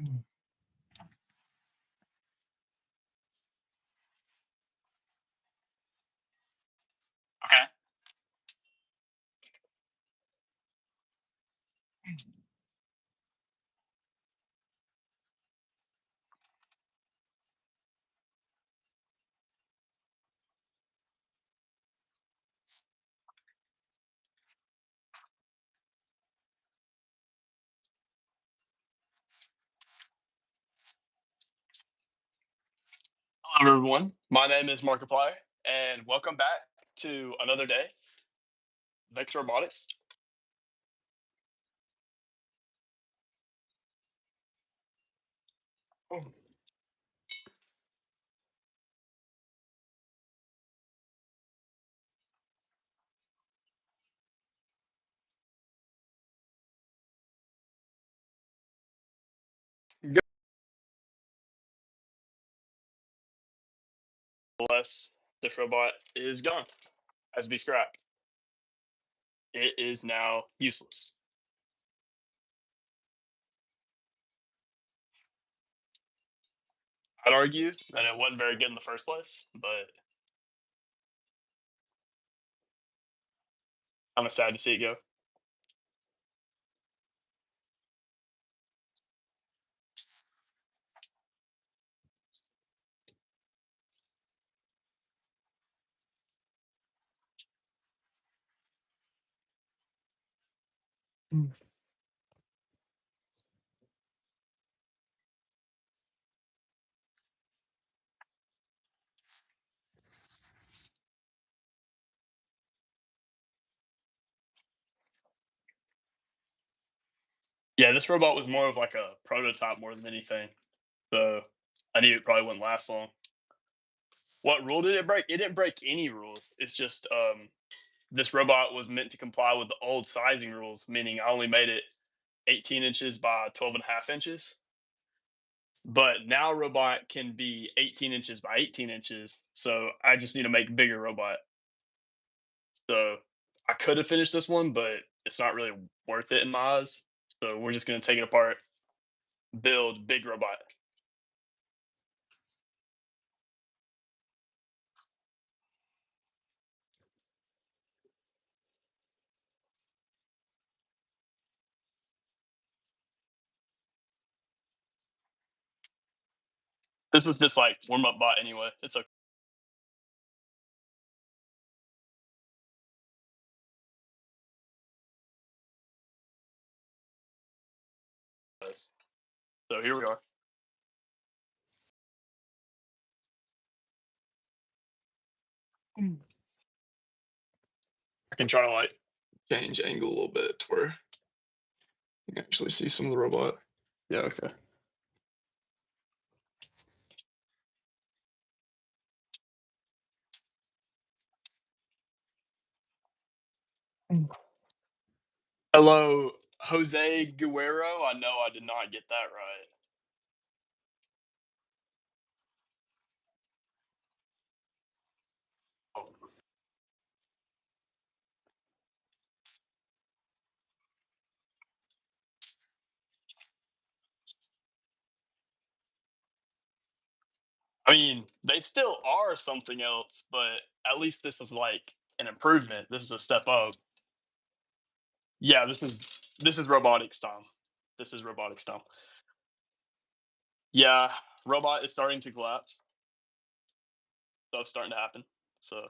Mm. Okay. Hello, everyone. My name is Markiplier, and welcome back to another day, Vector Robotics. Oh. Nevertheless, this robot is gone, has to be scrapped. It is now useless. I'd argue that it wasn't very good in the first place, but I'm sad to see it go. Mm. Yeah, this robot was more of like a prototype more than anything, so I knew it probably wouldn't last long. What rule did it break? It didn't break any rules. It's just this robot was meant to comply with the old sizing rules, meaning I only made it 18 inches by 12 and a half inches. But now robot can be 18 inches by 18 inches. So I just need to make bigger robot. So I could have finished this one, but it's not really worth it in my eyes. So we're just gonna take it apart, build big robot. This was just like warm up bot anyway. It's okay. So here we are. Mm. I can try to like change angle a little bit to where you can actually see some of the robot. Yeah, okay. Mm. Hello, Jose Guerrero. I know I did not get that right. Oh. I mean, they still are something else, but at least this is like an improvement. This is a step up. Yeah, this is robotics time. This is robotics time. Yeah, robot is starting to collapse. Stuff's starting to happen. So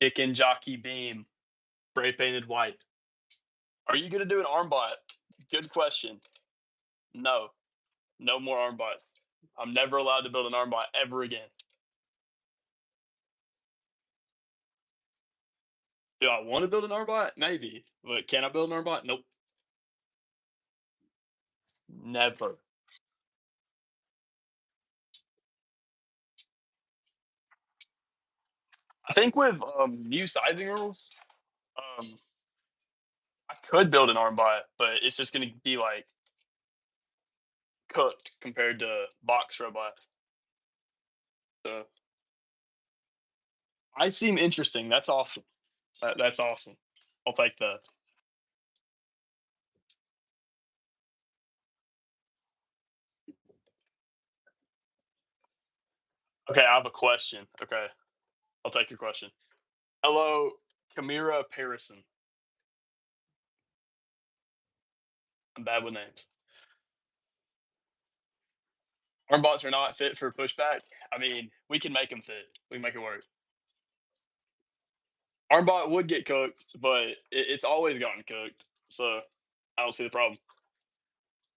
chicken jockey beam, spray painted white. Are you gonna do an arm bot? Good question. No, no more arm bots. I'm never allowed to build an arm bot ever again. Do I want to build an arm bot? Maybe. But can I build an arm bot? Nope. Never. I think with new sizing rules, um, I could build an arm bot, but it's just gonna be like cooked compared to box robot. So I seem interesting. That's awesome. That's awesome. I'll take that. Okay, I have a question. Okay, I'll take your question. Hello, Kamira Parison. I'm bad with names. Armbots are not fit for pushback. I mean, we can make them fit. We can make it work. Armbot would get cooked, but it's always gotten cooked. So I don't see the problem.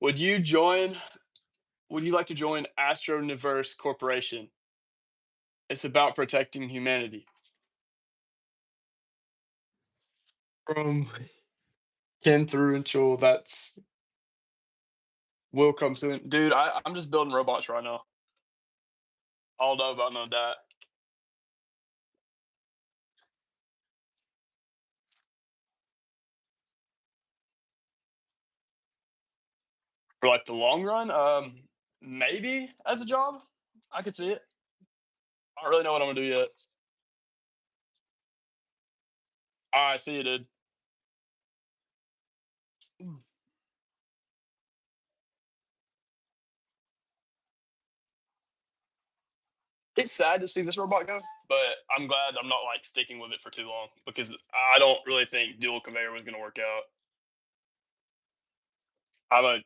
Would you join? Would you like to join Astroniverse Corporation? It's about protecting humanity. From Ken through until that's will come soon, dude. I'm just building robots right now. I don't know about none of that. For like the long run, maybe as a job, I could see it. I don't really know what I'm gonna do yet. I see you, dude. It's sad to see this robot go, but I'm glad I'm not like sticking with it for too long because I don't really think dual conveyor was gonna work out. I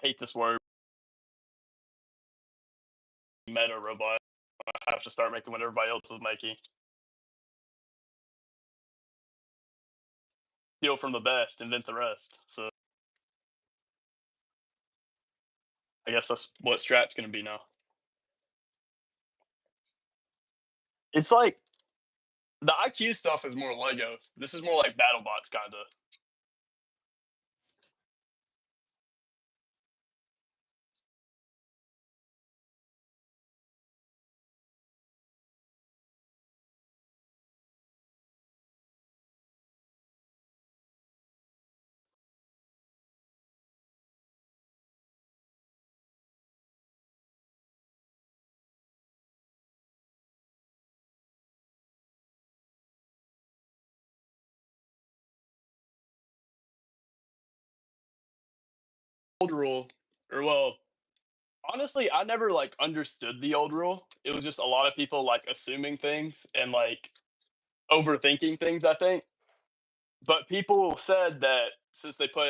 hate this word, meta robot. I have to start making what everybody else is making. Steal from the best, invent the rest. So I guess that's what Strat's gonna be now. It's like the IQ stuff is more Lego. This is more like BattleBots, kinda. Old rule, or well, honestly, I never like understood the old rule. It was just a lot of people like assuming things and like overthinking things. I think, but people said that since they put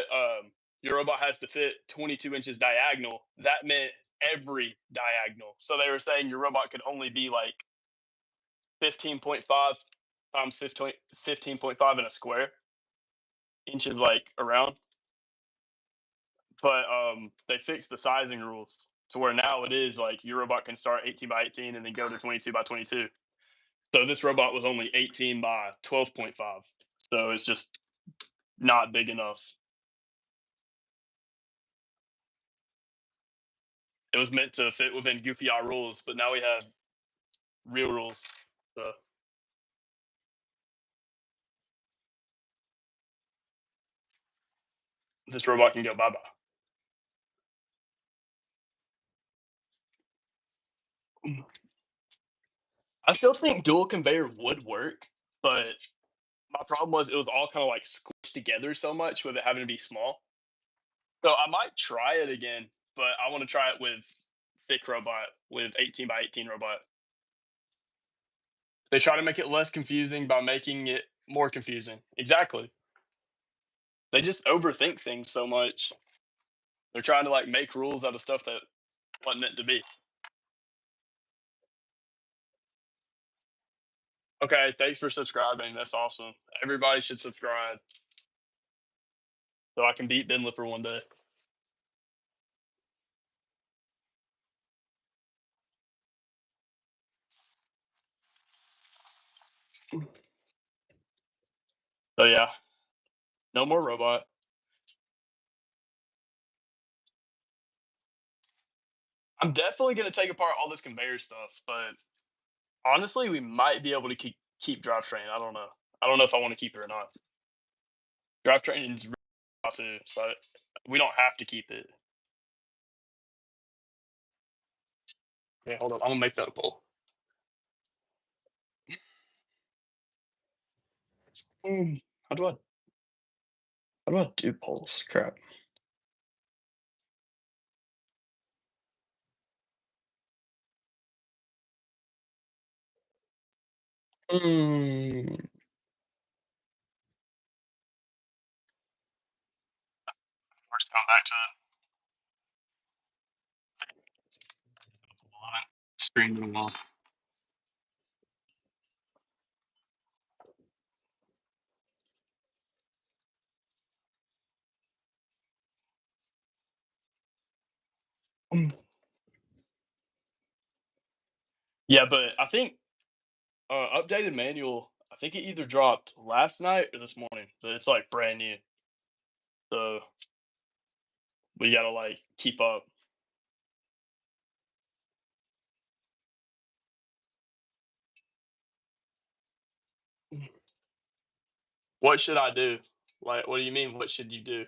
your robot has to fit 22 inches diagonal, that meant every diagonal. So they were saying your robot could only be like 15.5 times 15.5 in a square inches like around. But they fixed the sizing rules to where now it is like your robot can start 18 by 18 and then go to 22 by 22. So this robot was only 18 by 12.5. So it's just not big enough. It was meant to fit within goofy eye rules, but now we have real rules. So this robot can go bye bye. I still think dual conveyor would work, but my problem was it was all kind of like squished together so much with it having to be small. So I might try it again, but I want to try it with thick robot with 18 by 18 robot. They try to make it less confusing by making it more confusing. Exactly. They just overthink things so much. They're trying to like make rules out of stuff that wasn't meant to be. Okay, thanks for subscribing. That's awesome. Everybody should subscribe so I can beat Ben Lipper one day. So yeah, no more robot. I'm definitely gonna take apart all this conveyor stuff, but honestly, we might be able to keep drivetrain. I don't know. I don't know if I want to keep it or not. Drivetrain is really too, so we don't have to keep it. Okay, hold on. I'm gonna make that a poll. How do I do polls? Crap. Mm, we're just going back to streaming them all. Mm. Yeah, but I think updated manual. I think it either dropped last night or this morning. So it's like brand new. So we gotta like keep up. What should I do? Like, what do you mean? What should you do?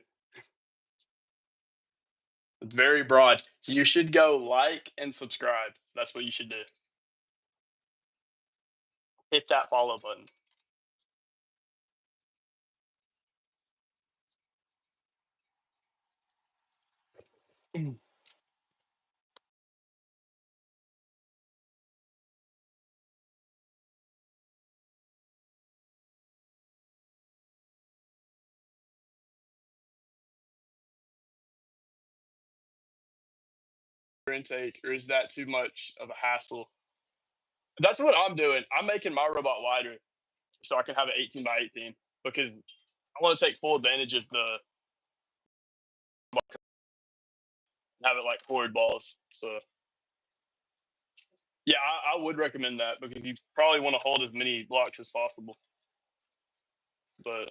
It's very broad. You should go like and subscribe. That's what you should do. Hit that follow button. Mm. Intake, or is that too much of a hassle? That's what I'm doing. I'm making my robot wider so I can have an 18 by 18 because I want to take full advantage of the have it like forward balls. So yeah, I would recommend that because you probably want to hold as many blocks as possible. But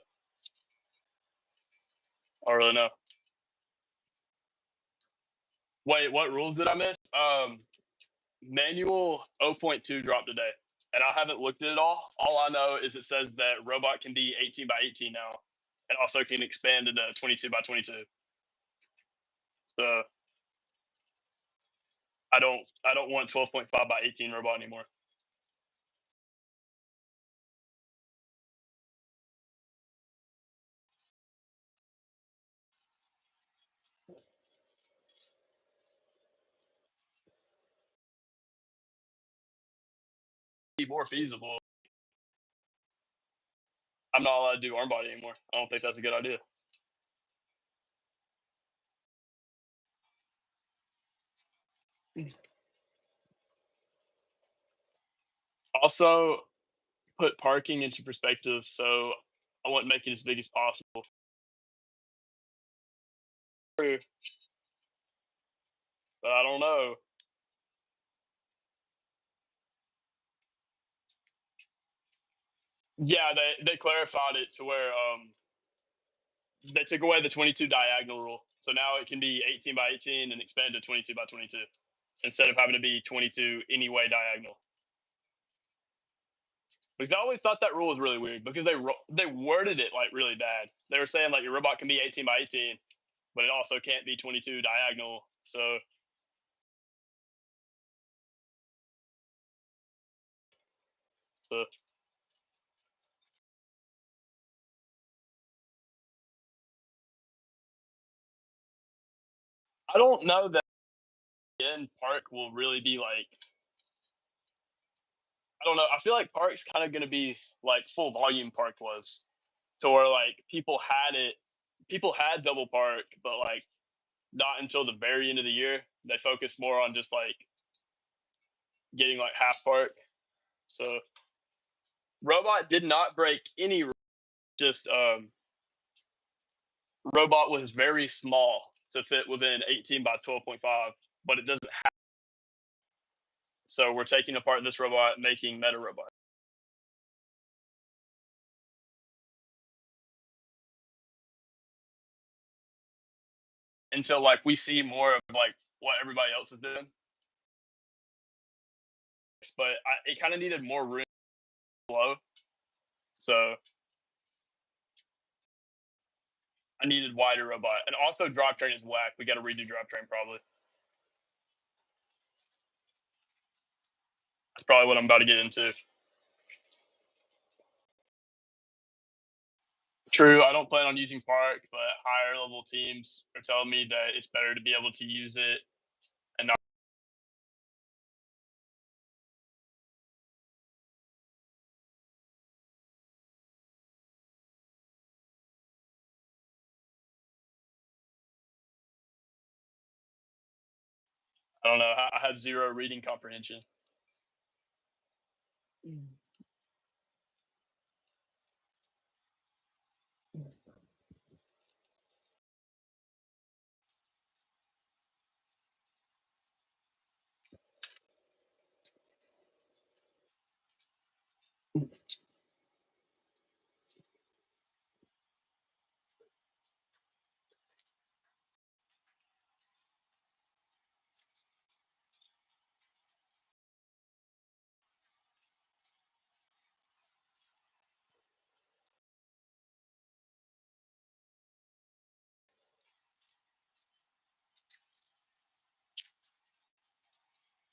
I don't really know. Wait, what rules did I miss? Manual 0.2 dropped today, and I haven't looked at it all. All I know is it says that robot can be 18 by 18 now, and also can expand into 22 by 22. So I don't want 12.5 by 18 robot anymore. Be more feasible. I'm not allowed to do arm body anymore. I don't think that's a good idea. Also, put parking into perspective. So I want to make it as big as possible. But I don't know. Yeah, they clarified it to where they took away the 22 diagonal rule. So now it can be 18 by 18 and expand to 22 by 22 instead of having to be 22 anyway diagonal. Because I always thought that rule was really weird because they worded it like really bad. They were saying like your robot can be 18 by 18, but it also can't be 22 diagonal. So I don't know that in park will really be like I don't know. I feel like park's kind of going to be like full volume park was, to where like people had double park, but like not until the very end of the year. They focused more on just like getting like half park. So robot did not break any. Just robot was very small to fit within 18 by 12.5, but it doesn't. So we're taking apart this robot, making meta robot until like we see more of like what everybody else is doing. But it kind of needed more room below, so I needed wider robot. And also drivetrain is whack. We got to redo drivetrain probably. That's probably what I'm about to get into. True, I don't plan on using Park, but higher level teams are telling me that it's better to be able to use it and not. I don't know. I have zero reading comprehension.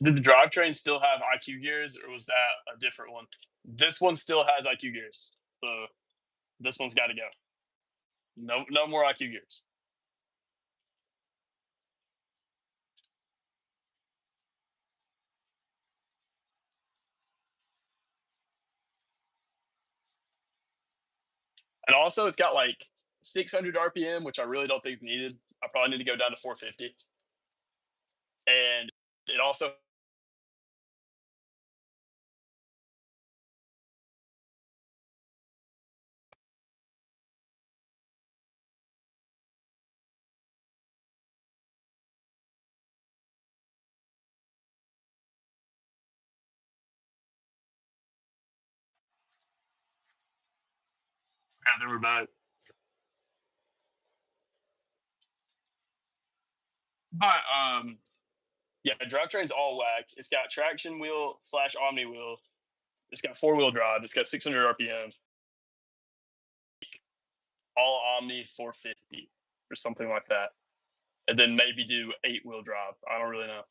Did the drivetrain still have IQ gears, or was that a different one? This one still has IQ gears, so this one's got to go. No, no more IQ gears. And also, it's got like 600 RPM, which I really don't think is needed. I probably need to go down to 450. And it also, yeah, they were bad. But yeah, drivetrain's all whack. It's got traction wheel slash omni wheel. It's got four wheel drive. It's got 600 RPM. All omni 450 or something like that. And then maybe do eight wheel drive. I don't really know.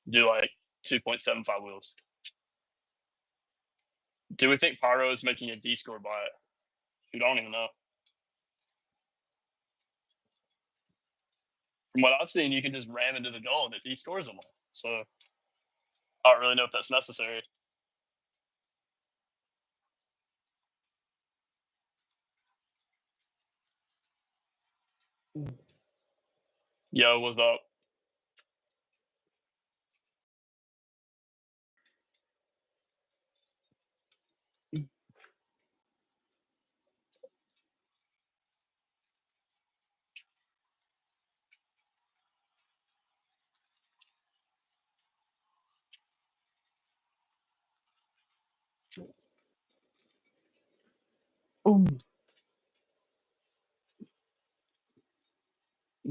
Do like 2.75 wheels. Do we think Pyro is making a D score by it? We don't even know. From what I've seen, you can just ram into the goal and it D scores them all. So I don't really know if that's necessary. Yo, what's up?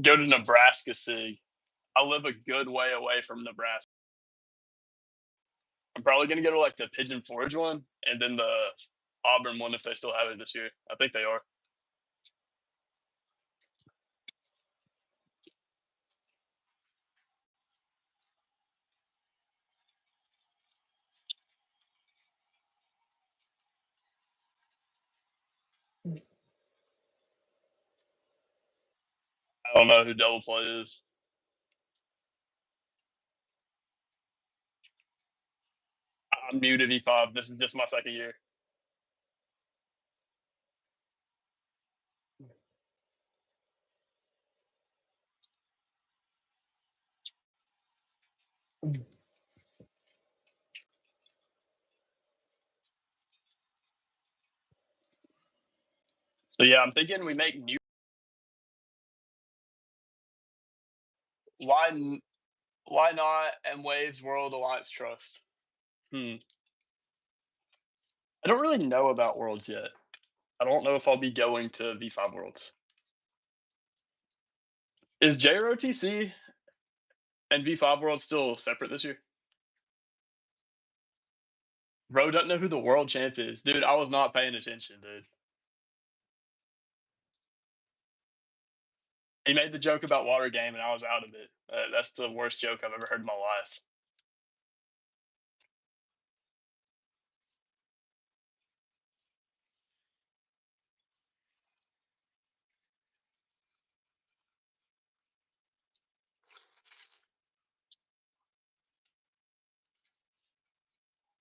Go to Nebraska, Sig. I live a good way away from Nebraska. I'm probably gonna go to like the Pigeon Forge one and then the Auburn one if they still have it this year. I think they are. I don't know who Double Play is. I'm new to V5. This is just my second year. So yeah, I'm thinking we make new. Why? Why not? M Waves World Alliance Trust. Hmm. I don't really know about Worlds yet. I don't know if I'll be going to V5 Worlds. Is JROTC and V5 Worlds still separate this year? Bro doesn't know who the world champ is. Dude, I was not paying attention, dude. He made the joke about water game and I was out of it. That's the worst joke I've ever heard in my life.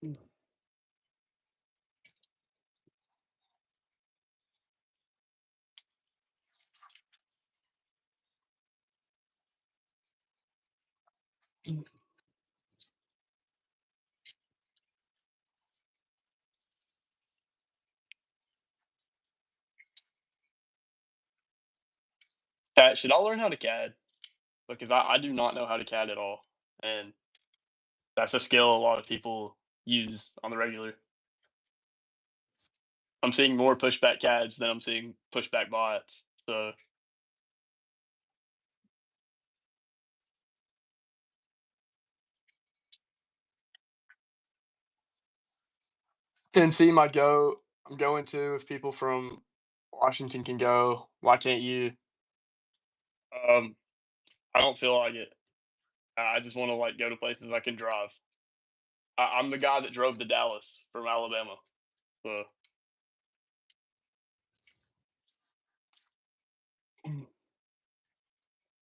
Mm. Mm. Should I learn how to CAD? Because I do not know how to CAD at all, and that's a skill a lot of people use on the regular. I'm seeing more pushback CADs than I'm seeing pushback bots. So Tennessee might go. I'm going to if people from Washington can go. Why can't you? Um, I don't feel like it. I just want to like go to places I can drive. I'm the guy that drove to Dallas from Alabama. So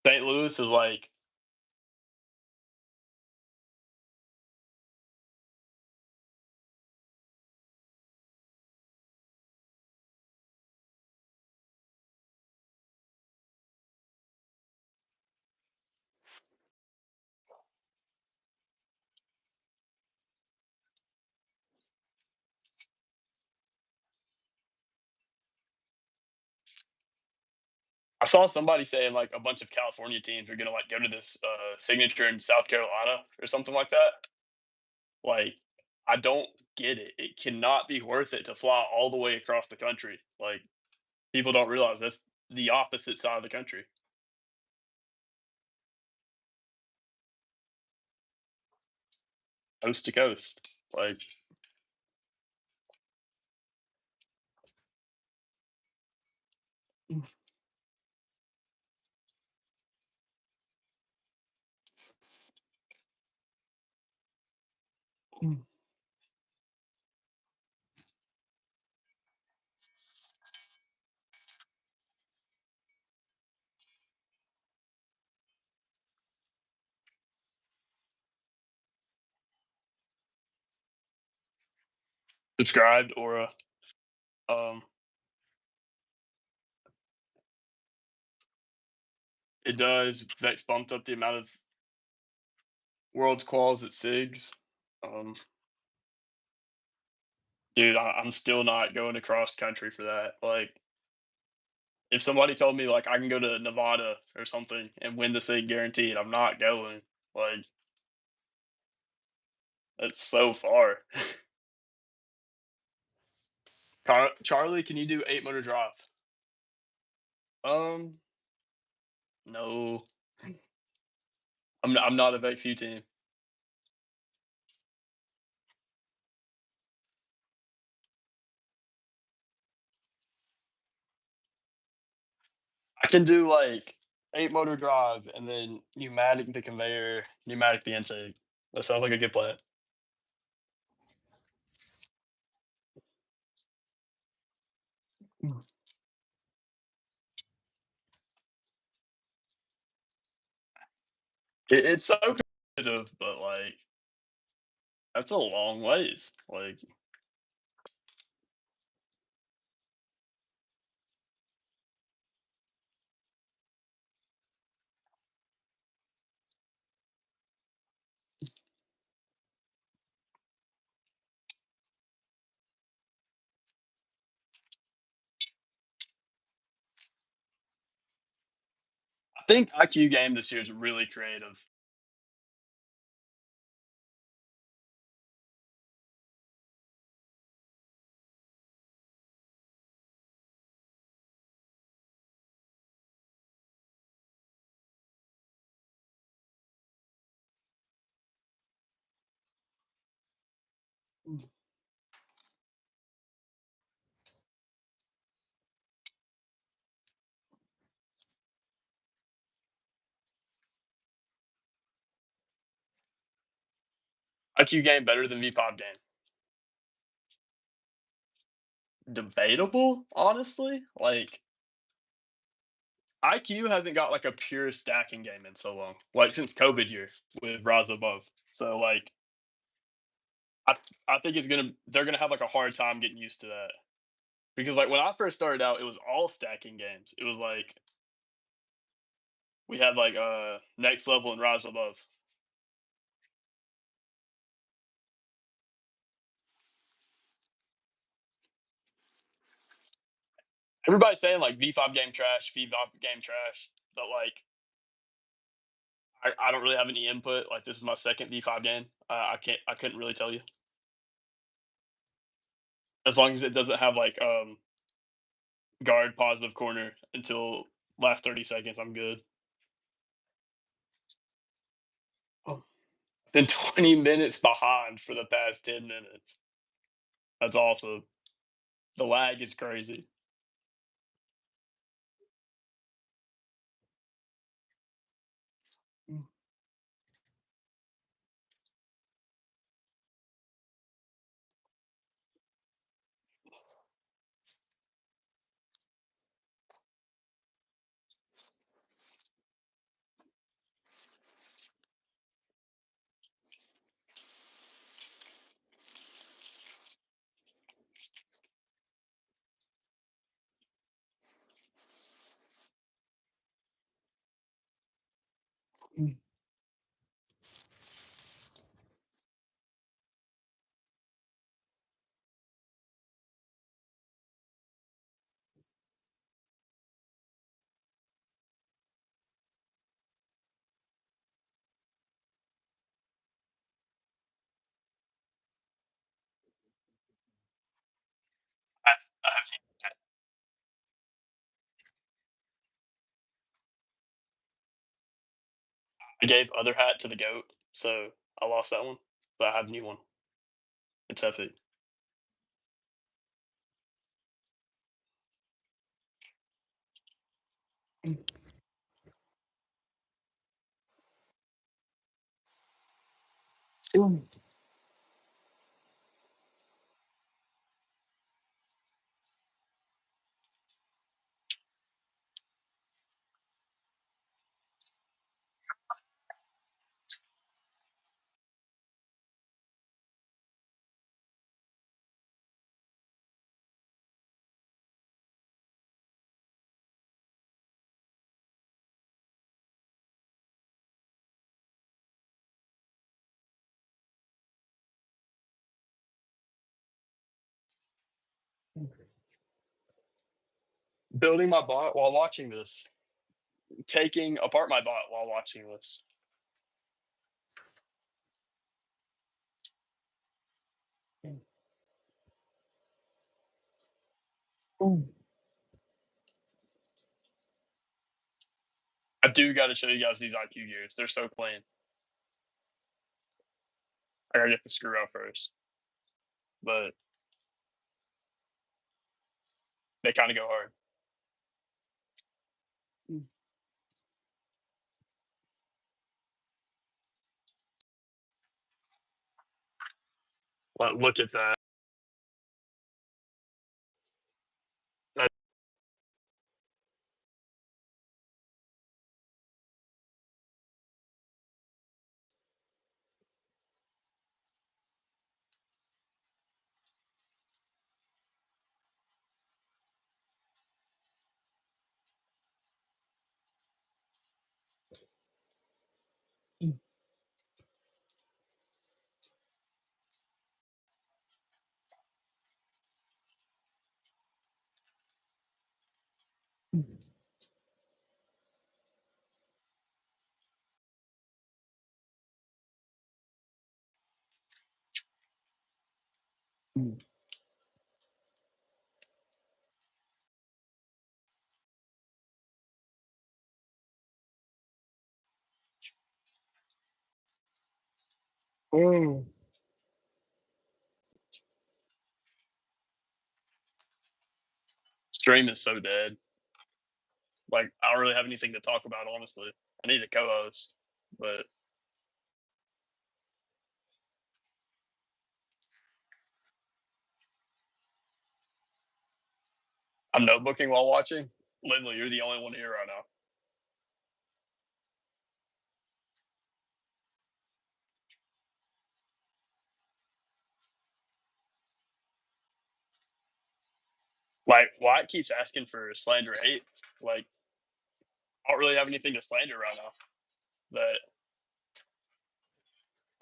St. Louis is like I saw somebody saying like a bunch of California teams are gonna like go to this signature in South Carolina or something like that. Like, I don't get it. It cannot be worth it to fly all the way across the country. Like, people don't realize that's the opposite side of the country, coast to coast. Like, subscribed or um, it does. Vex bumped up the amount of world's quals at SIGs. Um, dude, I'm still not going across country for that. Like, if somebody told me like I can go to Nevada or something and win the SIG guaranteed, I'm not going. Like, that's so far. Charlie, can you do 8 motor drive? Um, no, I'm not a Vex U team. I can do like 8 motor drive and then pneumatic the conveyor, pneumatic the intake. That sounds like a good plan. Mm. It's so competitive, but like that's a long ways. Like I think IQ game this year is really creative. IQ game better than VPOP game. Debatable, honestly. Like IQ hasn't got like a pure stacking game in so long, like since COVID year with Rise Above. So like I I think they're gonna have like a hard time getting used to that because like when I first started out, it was all stacking games. It was like we had like Next Level and Rise Above. Everybody's saying like V5 game trash, V5 game trash, but like I don't really have any input. Like this is my second V5 game. I couldn't really tell you as long as it doesn't have like guard positive corner until last 30 seconds. I'm good. Oh. Then 20 minutes behind for the past 10 minutes. That's awesome. The lag is crazy. I, I gave other hat to the goat, so I lost that one, but I have a new one. It's epic. Building my bot while watching this, taking apart my bot while watching this. I do got to show you guys these IQ gears. They're so clean. I gotta get the screw out first, but they kind of go hard. Look at that. That- Stream is so dead. Like I don't really have anything to talk about, honestly. I need a co-host, but I'm notebooking while watching. Lindley, you're the only one here right now. Like Wyatt keeps asking for slander 8. Like I don't really have anything to slander right now that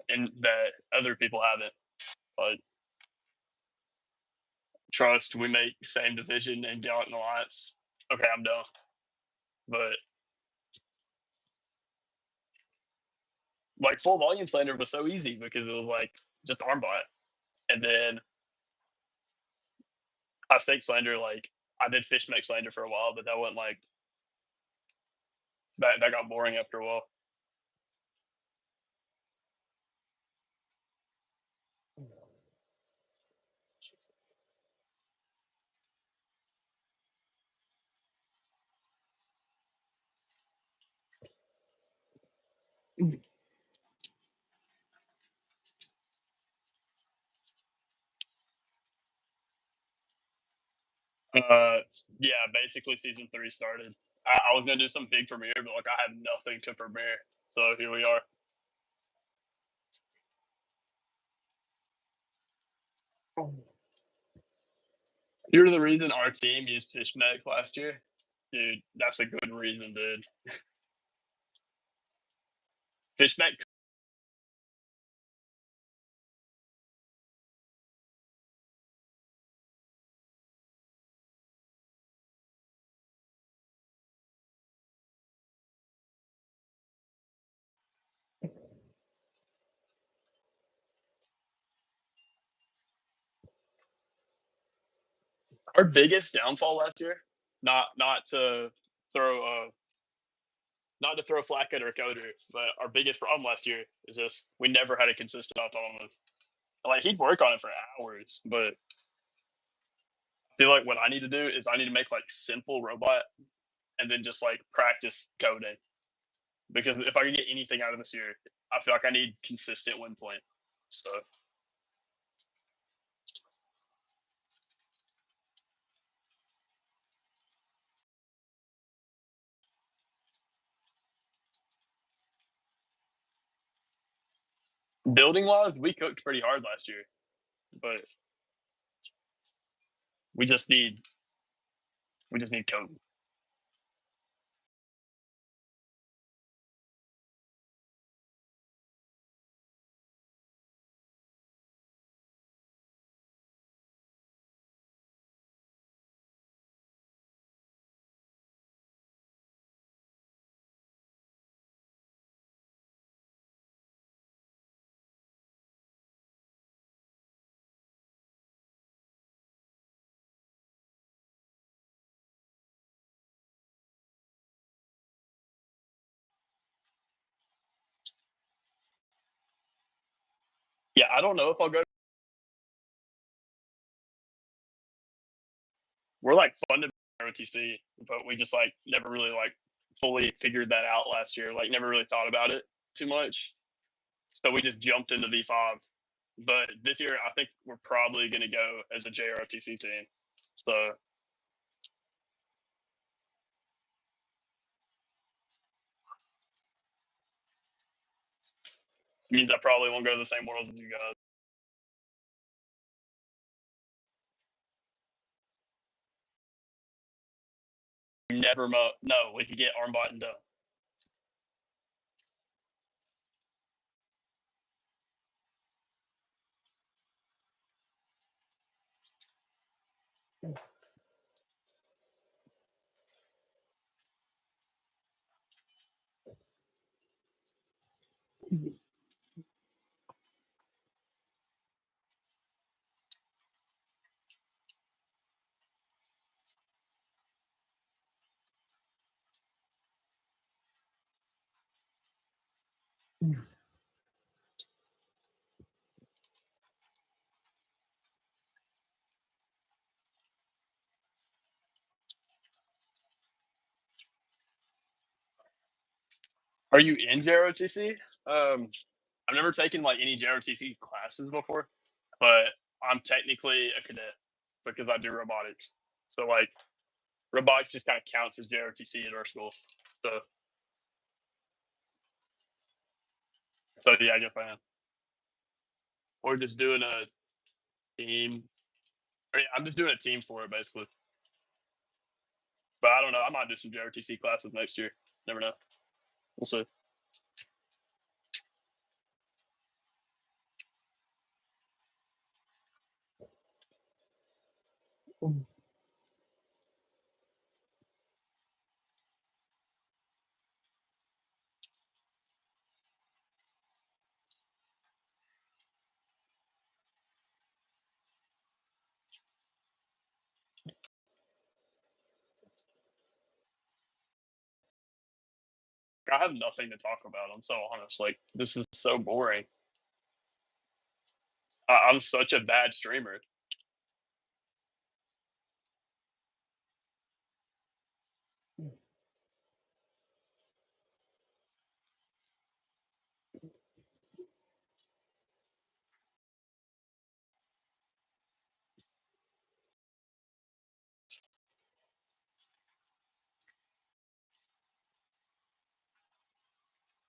and that other people haven't. Like trust, we make same division and Gallant Alliance. Okay, I'm done. But like full volume slander was so easy because it was like just armbot. And then I stake slander like I did fish mech slander for a while, but that wasn't like that got boring after a while. Uh yeah, basically season 3 started. I was gonna do some big premiere, but like I had nothing to premiere. So here we are. You're the reason our team used fish mech last year. Dude, that's a good reason, dude. Fish mech our biggest downfall last year, not to throw not to throw flack at our coder, but our biggest problem last year is just we never had a consistent autonomous. Like he'd work on it for hours, but I feel like what I need to do is I need to make like simple robot and then just like practice coding. Because if I can get anything out of this year, I feel like I need consistent win point. So building wise, we cooked pretty hard last year, but we just need we just need code. Yeah, I don't know if I'll go. We're like funded by ROTC, but we just like never really like fully figured that out last year. Like never really thought about it too much. So we just jumped into V5. But this year, I think we're probably going to go as a JROTC team. So it means I probably won't go to the same worlds as you guys. Never no, we could get Armbot and done. Are you in JROTC? I've never taken like any JROTC classes before, but I'm technically a cadet because I do robotics. So like robotics just kind of counts as JROTC at our school. So yeah, I guess I am. We're just doing a team. I'm just doing a team for it basically. But I don't know. I might do some JRTC classes next year. Never know. We'll see. I have nothing to talk about. I'm so honest. Like this is so boring. I'm such a bad streamer.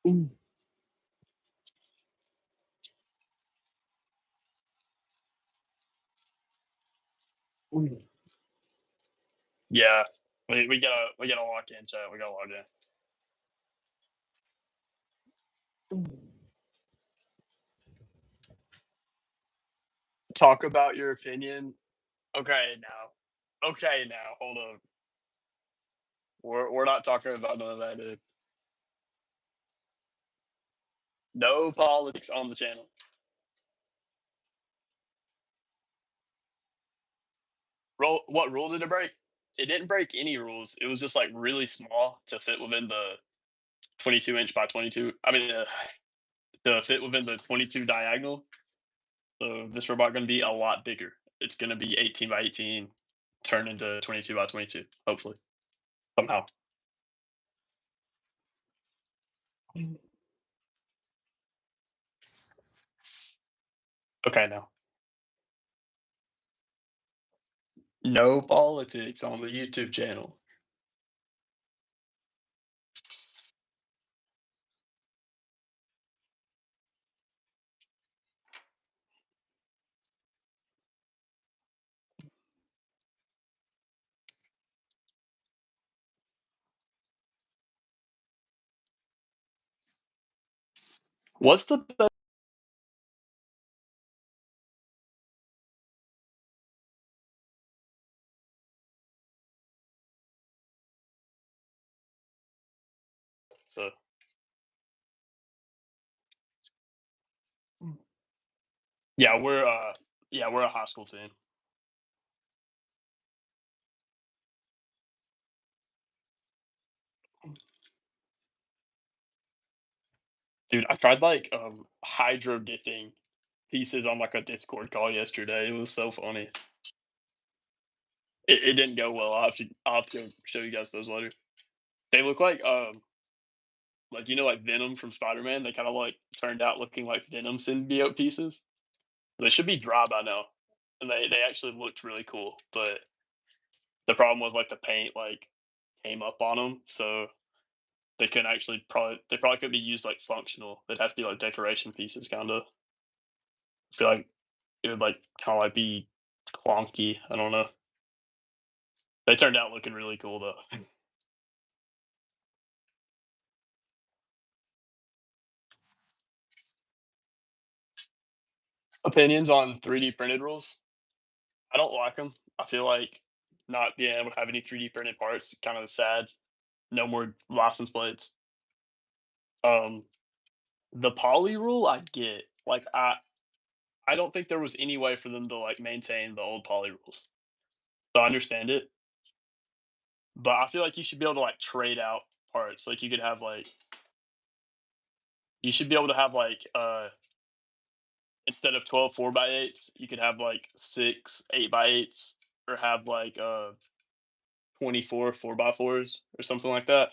Mm, mm. Yeah, we gotta lock in, chat. We gotta log in. Talk about your opinion. Okay, now. Okay, now. Hold on. We're not talking about none of that, dude. No politics on the channel. What rule did it break? It didn't break any rules. It was just like really small to fit within the 22-inch by 22. I mean, to fit within the 22 diagonal. So this robot going to be a lot bigger. It's going to be 18 by 18, turn into 22 by 22. Hopefully, somehow. Okay, now. No politics on the YouTube channel. What's the best? Yeah, we're a high school team. Dude, I tried like hydro dipping pieces on like a Discord call yesterday. It was so funny. It didn't go well. I'll have to go show you guys those later. They look like like Venom from Spider-Man. They kind of like turned out looking like Venom symbiote pieces. They should be dry by now, and they actually looked really cool. But the problem was like the paint like came up on them, so they probably could be used like functional. They'd have to be like decoration pieces, kind of. I feel like it would like kind of like be clunky. I don't know. They turned out looking really cool though. Opinions on 3D printed rules? I don't like them. I feel like not being able to have any 3D printed parts kind of sad. No more license plates. Um, the poly rule I get. Like I don't think there was any way for them to like maintain the old poly rules. So I understand it, but I feel like you should be able to like trade out parts. Like you could have like you should be able to have like instead of 12 4x8s, you could have like 6 8x8s or have like 24 4x4s or something like that.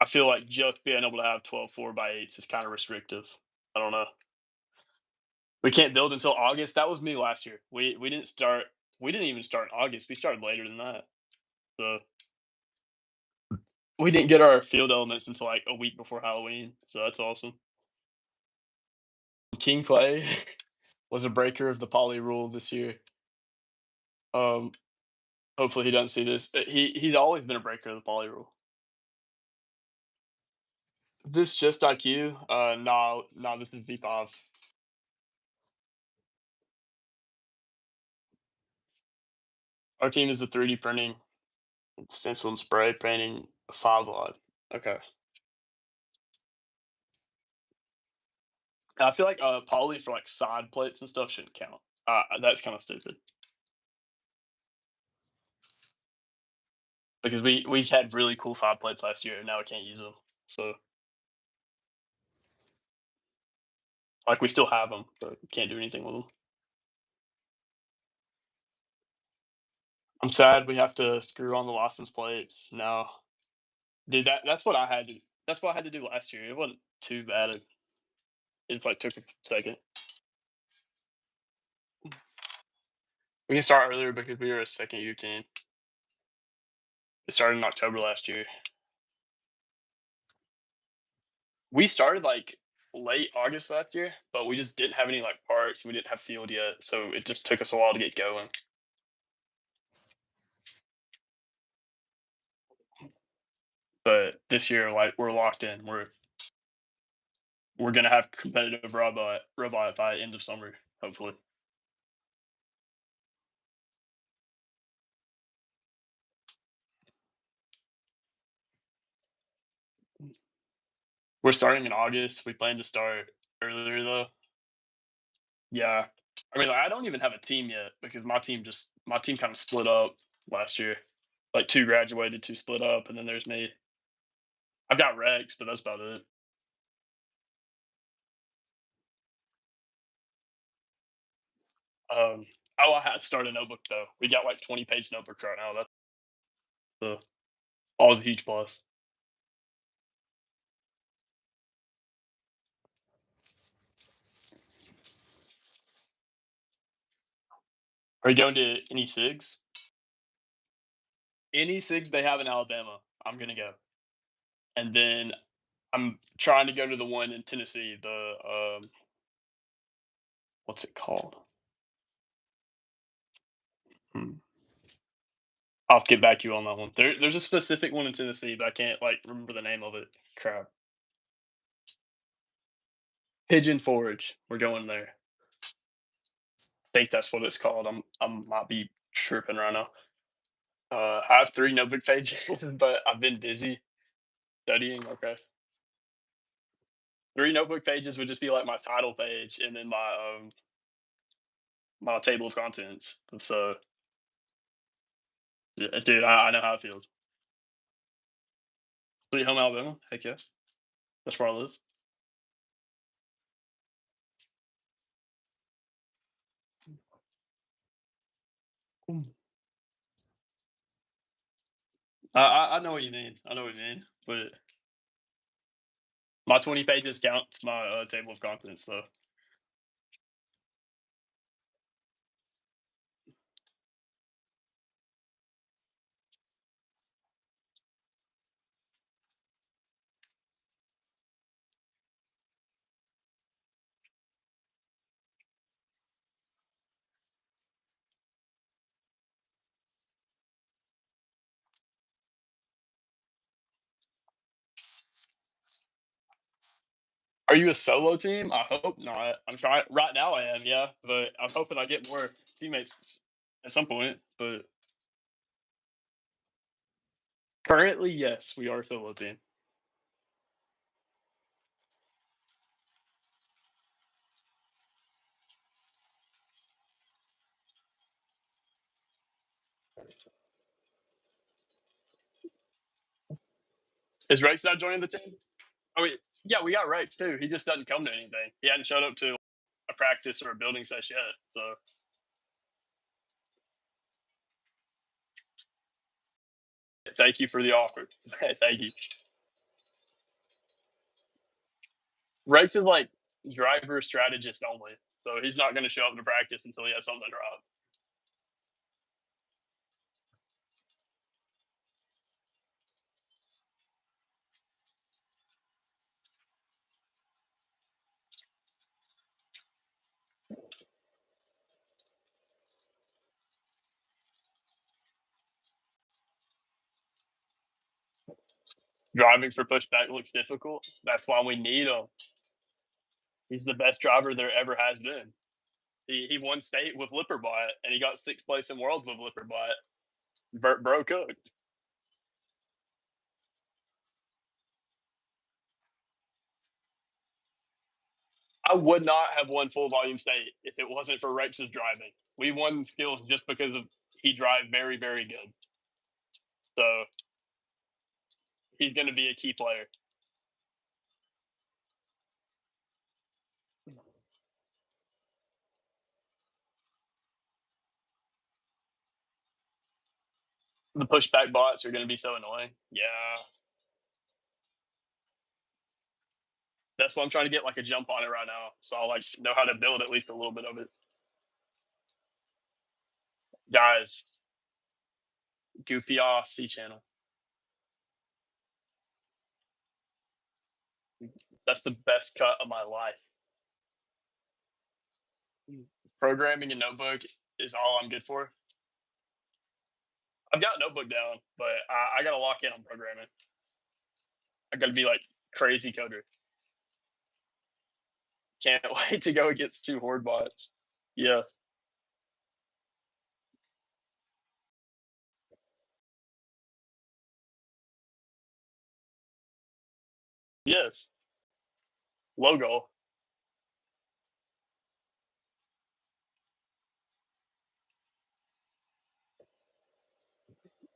I feel like just being able to have 12 4x8s is kind of restrictive. I don't know. We can't build until August. That was me last year. We didn't start. We didn't even start in August. We started later than that. So we didn't get our field elements until like a week before Halloween. So that's awesome. King Clay, was a breaker of the poly rule this year. Um, Hopefully he doesn't see this. He's always been a breaker of the poly rule. This just IQ? No, no, this is V5. Our team is the 3D printing, stencil and spray painting 5 wide. Okay. I feel like poly for like side plates and stuff shouldn't count. That's kind of stupid because we had really cool side plates last year and now we can't use them. So like we still have them, but we can't do anything with them. I'm sad we have to screw on the license plates now. Dude, that's what I had to that's what I had to do last year. It wasn't too bad. It's like took a second. We can start earlier because we were a second year team. It started in October last year. We started like late August last year, but we just didn't have any like parts. We didn't have field yet, so it just took us a while to get going. But this year, like we're locked in. We're gonna have competitive robot by end of summer, hopefully. We're starting in August. We plan to start earlier though. Yeah. I mean, like, I don't even have a team yet because my team kind of split up last year. Like two graduated, two split up, and then there's me. I've got Rex, but that's about it. Um, oh, I had to start a notebook though. We got like 20-page notebook right now. That's always a huge plus. Are you going to any SIGs? Any SIGs they have in Alabama, I'm gonna go. And then I'm trying to go to the one in Tennessee. What's it called? Hmm. I'll have to get back to you on that one. There's a specific one in Tennessee, but I can't like remember the name of it. Crap. Pigeon Forge. We're going there. I think that's what it's called. I might be tripping right now. I have 3 notebook pages, but I've been busy studying. Okay. 3 notebook pages would just be like my title page and then my table of contents. So yeah, dude, I know how it feels. Sweet home Alabama. Heck yeah. That's where I live. Mm. I know what you mean. I know what you mean. But my 20 pages counts my table of contents though. Are you a solo team? I hope not. I'm trying right now. I am, yeah, but I'm hoping I get more teammates at some point. But currently, yes, we are a solo team. Is Rex not joining the team? Oh, yeah, we got Rex too. He just doesn't come to anything. He hadn't showed up to a practice or a building session yet. So thank you for the offer. Thank you. Rex is like driver strategist only, so he's not going to show up to practice until he has something to drive. Driving for pushback looks difficult. That's why we need him. He's the best driver there ever has been. He won state with Lipperbot, and he got sixth place in worlds with Lipperbot. Bro cooked. I would not have won full volume state if it wasn't for Rex's driving. We won skills just because of he drive very, very good. So he's going to be a key player. The pushback bots are going to be so annoying. Yeah. That's why I'm trying to get like a jump on it right now. So I'll like know how to build at least a little bit of it. Guys, goofy off C channel. That's the best cut of my life. Programming and notebook is all I'm good for. I've got notebook down, but I got to lock in on programming. I got to be like crazy coder. Can't wait to go against two horde bots. Yeah. Yes. Logo.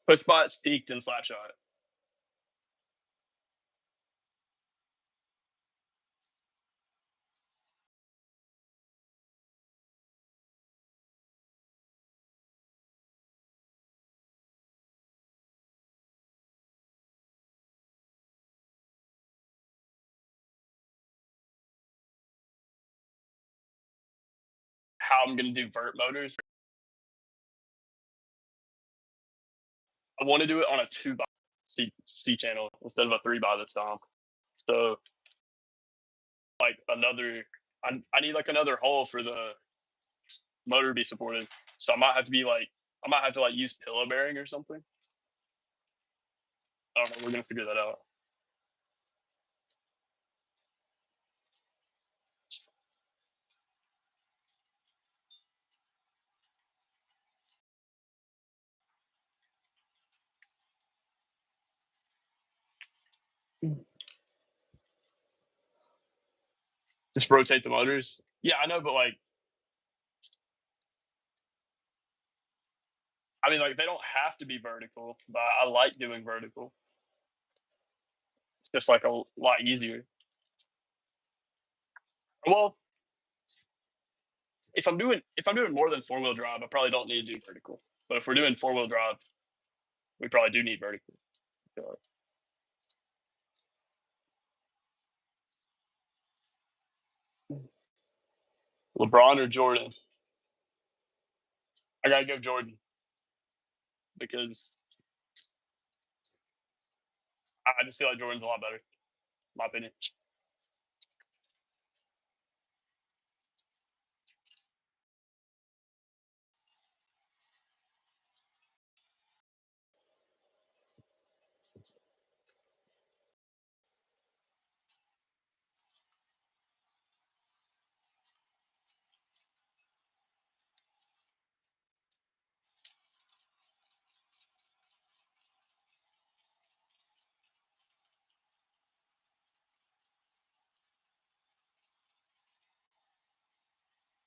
Push bots peaked in Slapshot. How I'm going to do vert motors. I want to do it on a 2 by C channel instead of a 3 by this time. So like another, I need like another hole for the motor to be supported. So I might have to be like, I might have to like use pillow bearing or something. I don't know. We're gonna figure that out. Just rotate the motors. Yeah, I know, but like, I mean, like they don't have to be vertical, but I like doing vertical. It's just like a lot easier. Well, if I'm doing more than 4-wheel drive, I probably don't need to do vertical. But if we're doing 4-wheel drive, we probably do need vertical. LeBron or Jordan? I gotta go Jordan because I just feel like Jordan's a lot better, in my opinion.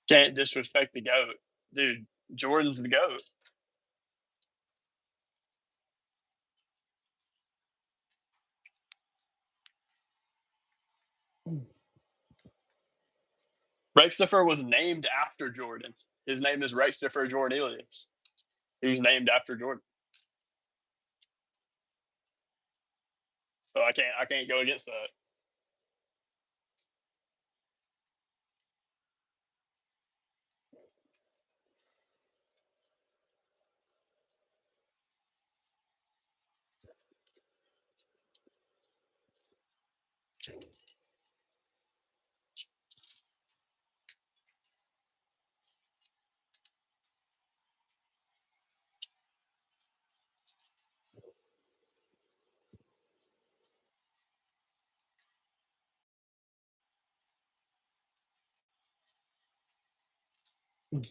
Can't disrespect the GOAT. Dude, Jordan's the GOAT. Rextifer was named after Jordan. His name is Rextifer Jordanelius. He was named after Jordan. So I can't go against that. Mm.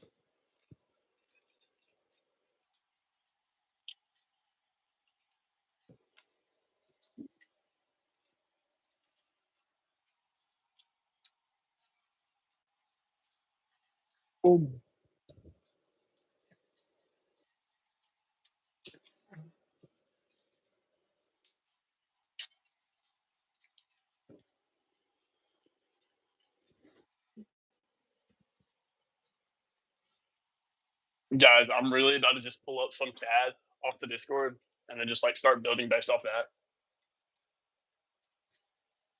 Guys, I'm really about to just pull up some CAD off the Discord and then just like start building based off that.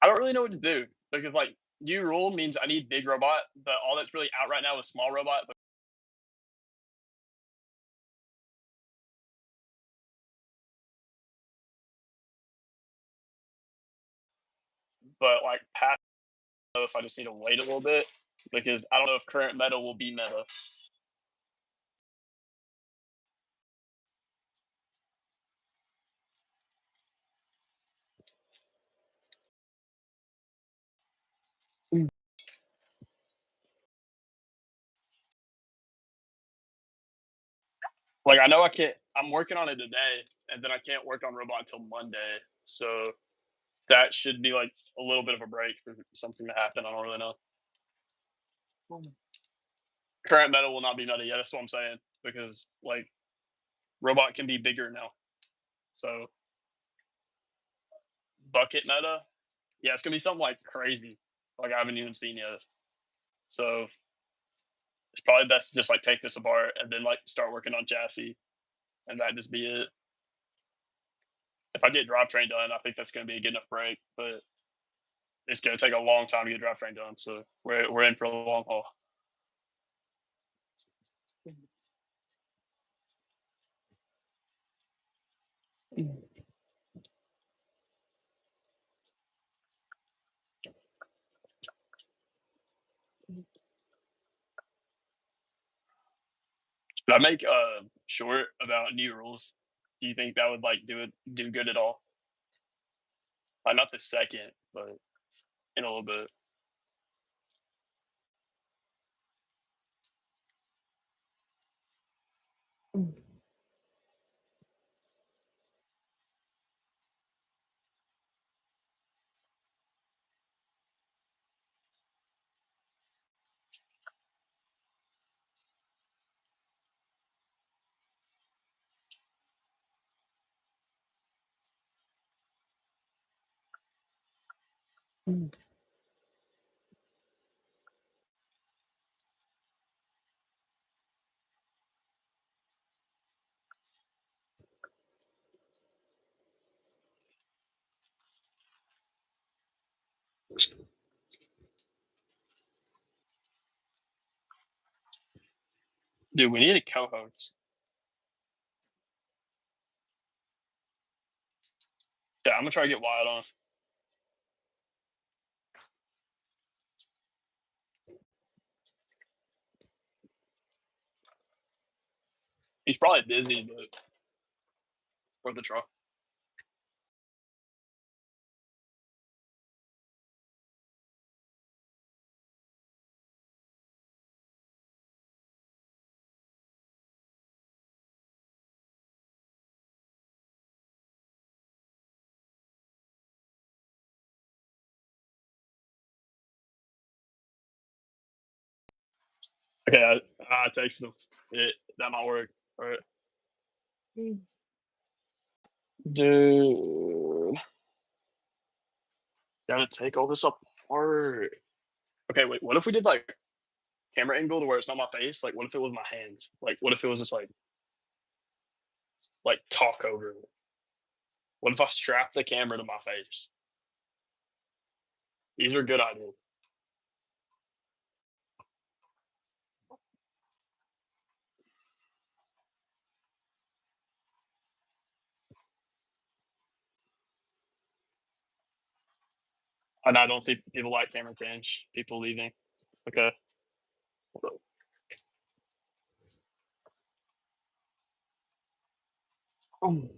I don't really know what to do because like new rule means I need big robot, but all that's really out right now is small robot. But like past, I don't know if I just need to wait a little bit because I don't know if current meta will be meta. Like I know I can't. I'm working on it today, and then I can't work on robot until Monday. So that should be like a little bit of a break for something to happen. I don't really know. Current meta will not be meta. Yeah, that's what I'm saying because like robot can be bigger now. So bucket meta, yeah, it's gonna be something like crazy. Like I haven't even seen yet. So it's probably best to just like take this apart and then like start working on chassis and that just be it. If I get drivetrain done, I think that's gonna be a good enough break. But it's gonna take a long time to get drivetrain done. So we're in for a long haul. Should I make a short about new rules? Do you think that would like do good at all? Not the second, but in a little bit. Dude, we need a co-host. Yeah, I'm gonna try to get Wild on. He's probably busy, but worth a try. Okay, I texted him. That might work. All right. Dude, gotta take all this apart. Okay, wait. What if we did like camera angle to where it's not my face? Like, what if it was my hands? Like, what if it was just like talk over it? What if I strap the camera to my face? These are good ideas. And I don't think people like camera change. People leaving. Okay. Um,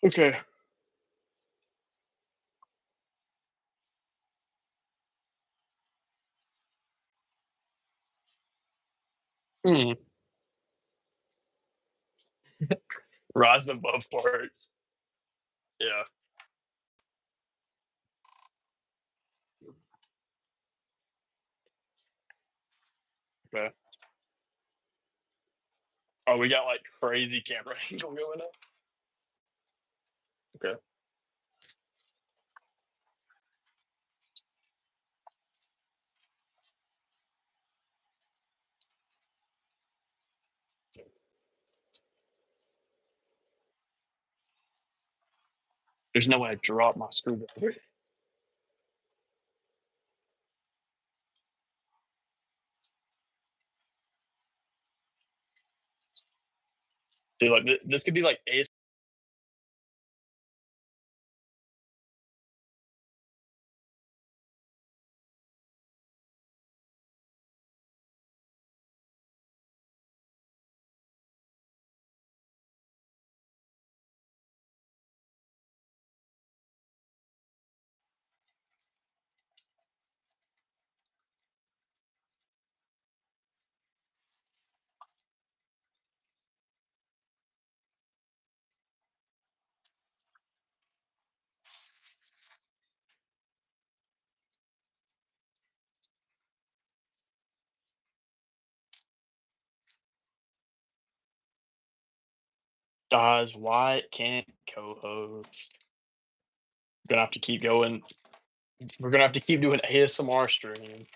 Okay. Mm. Rise above words. Yeah. Okay. Oh, we got like crazy camera angle going on. Okay. There's no way I dropped my screwdriver. Dude, like this could be like AS. Guys, why can't co-host? Gonna have to keep going. We're gonna have to keep doing ASMR stream.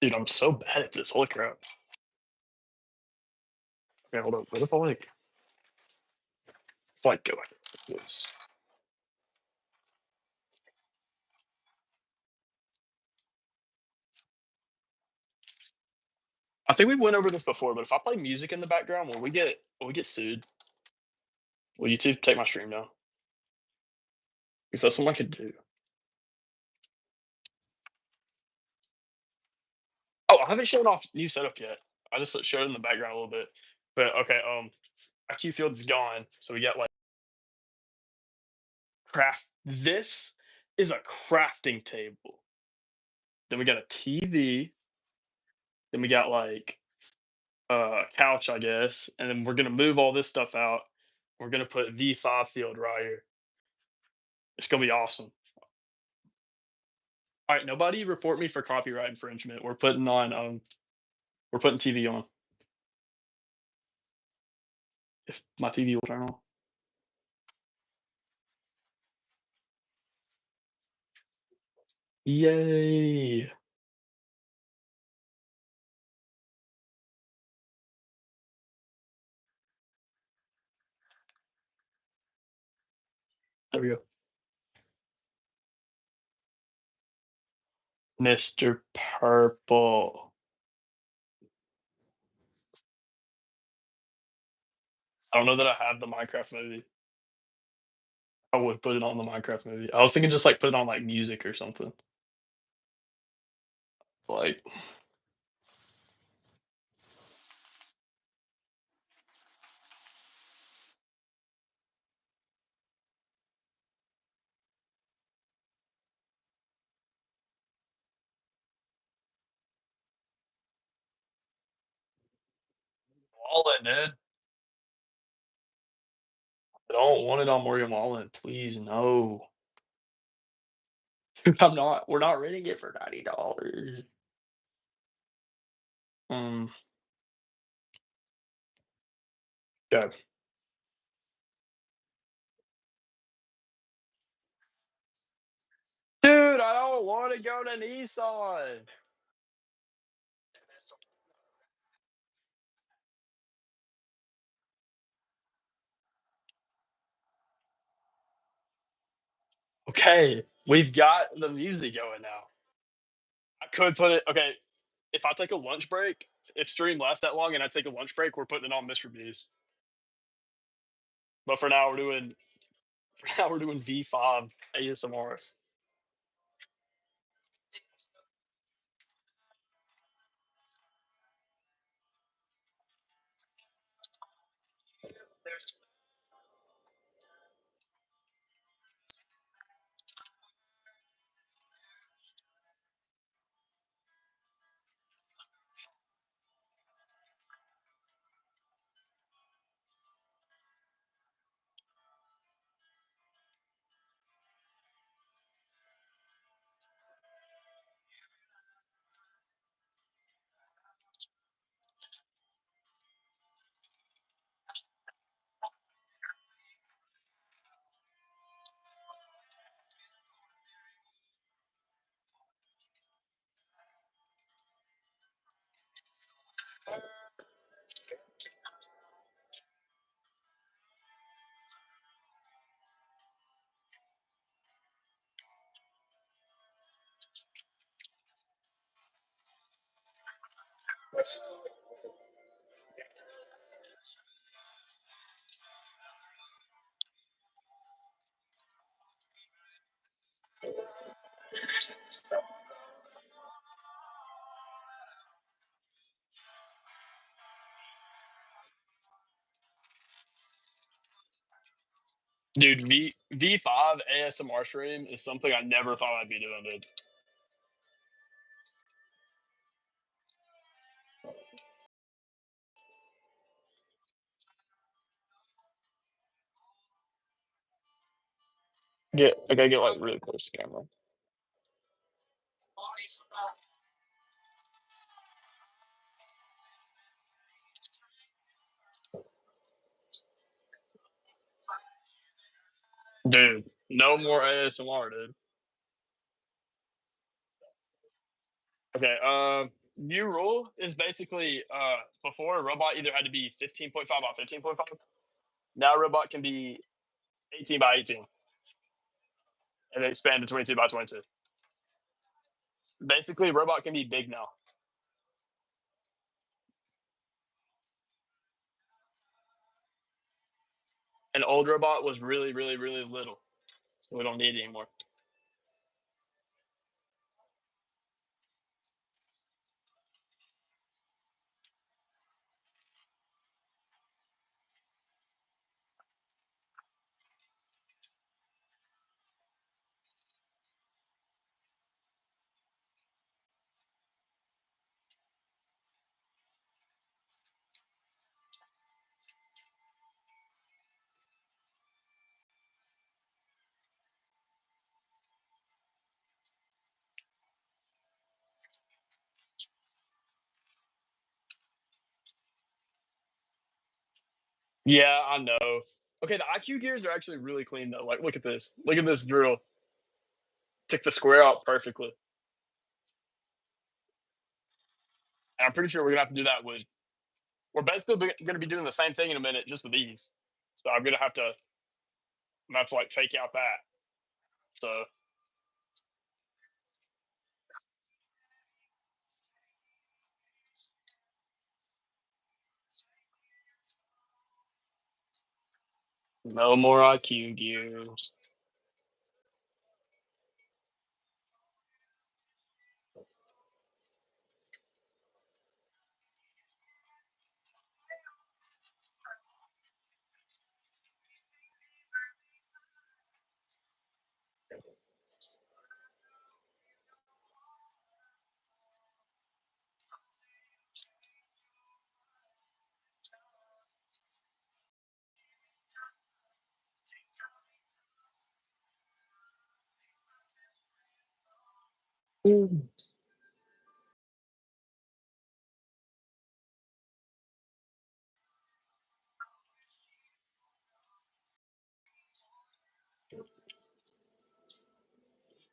Dude, I'm so bad at this. Holy crap. Okay, hold up. What if I like go like this? I think we went over this before, but if I play music in the background, will we get sued? Will YouTube take my stream down? Because that's something I could do. Oh, I haven't shown off new setup yet. I just showed it in the background a little bit. But okay, IQ Field's gone, so we got like craft. This is a crafting table. Then we got a TV. Then we got like a couch, I guess, and then we're gonna move all this stuff out. We're gonna put the 5 field right here. It's gonna be awesome. All right, nobody report me for copyright infringement. We're putting TV on. If my TV will turn on. Yay! There we go. Mr. Purple. I don't know that I have the Minecraft movie. I would put it on the Minecraft movie. I was thinking just like put it on like music or something. Like Wallen, dude. I don't want it on Morgan Wallen. Please no. I'm not. We're not renting it for $90. Um, okay. Dude, I don't want to go to Nissan. Okay, we've got the music going now. I could put it okay, if I take a lunch break, if stream lasts that long and I take a lunch break, we're putting it on Mr. B's. But for now, we're doing for now we're doing V5 ASMR. Dude, V5 ASMR stream is something I never thought I'd be doing, dude. I gotta get like really close to camera. Dude, no more ASMR, dude. Okay, new rule is basically before a robot either had to be 15.5 by 15.5. Now a robot can be 18 by 18 and then expand to 22 by 22. Basically, a robot can be big now. An old robot was really, really, really little. So we don't need it anymore. Yeah, I know. Okay, the IQ gears are actually really clean though. Like, look at this. Look at this drill. Took the square out perfectly. And I'm pretty sure we're gonna have to do that with. We're basically gonna be doing the same thing in a minute, just with these. So I'm gonna have to. I'm gonna have to like take out that. So no more IQ gears.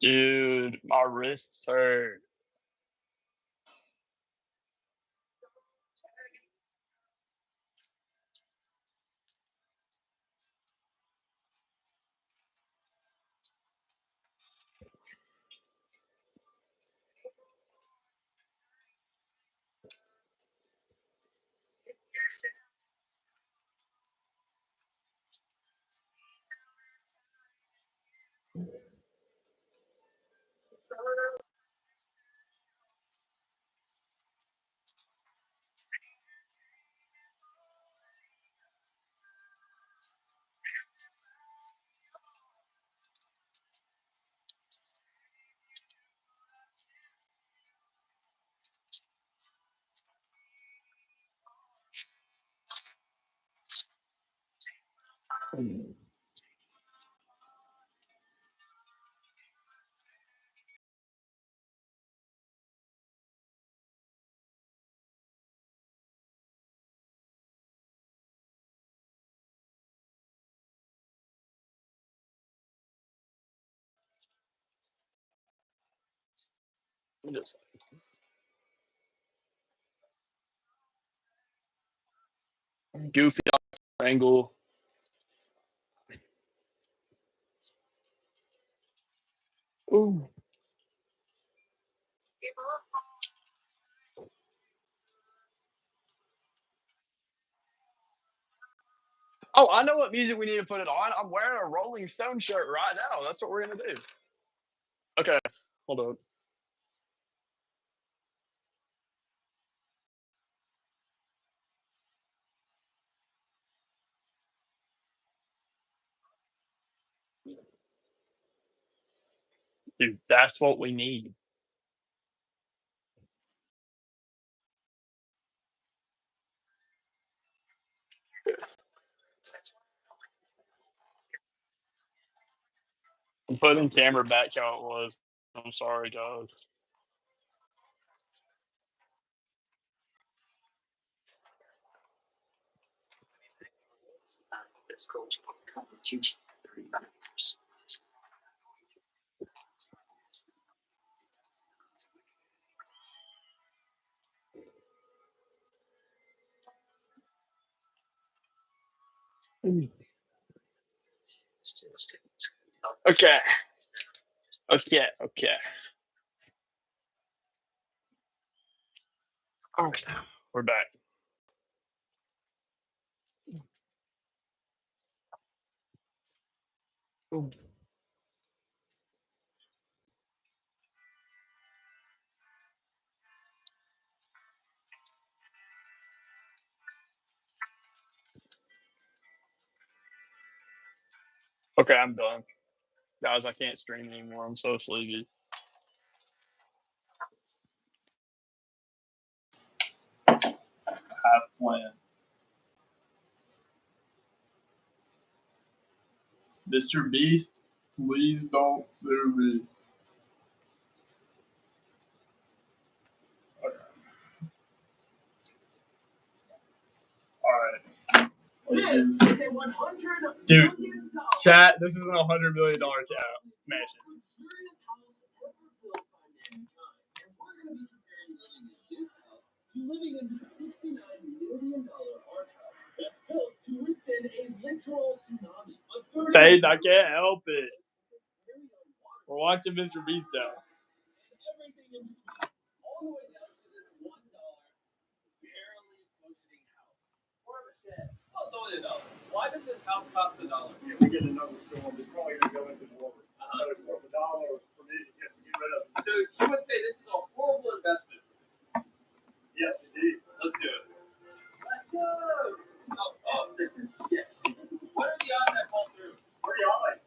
Dude, my wrists hurt. Goofy angle. Ooh. Oh, I know what music we need to put it on. I'm wearing a Rolling Stone shirt right now. That's what we're gonna do. Okay, hold on. Dude, that's what we need. I'm putting camera back how it was. I'm sorry, guys. Okay. Okay. Okay. Okay. We're back. Ooh. Okay, I'm done. Guys, I can't stream anymore. I'm so sleepy. Have plan. Mr. Beast, please don't sue me. Okay. Alright. This is a $100 Dude, million chat, this is a $100 million mansion. luxurious house ever built by mankind. And we're going to be comparing living in this house to living in the $69 million art house that's built to withstand a literal tsunami. Fade, I can't help it. We're watching Mr. Beast now. And everything in between, all the way down to this $1 barely functioning house. Or a shed. Oh, it's only $1. Why does this house cost $1? If we get another storm, it's probably going to go into the water. So it's worth $1 for me just to get rid of it. So you would say this is a horrible investment. Yes, indeed. Let's do it. Let's go. Oh, this is sketchy. What are the odds I fall through? Pretty high.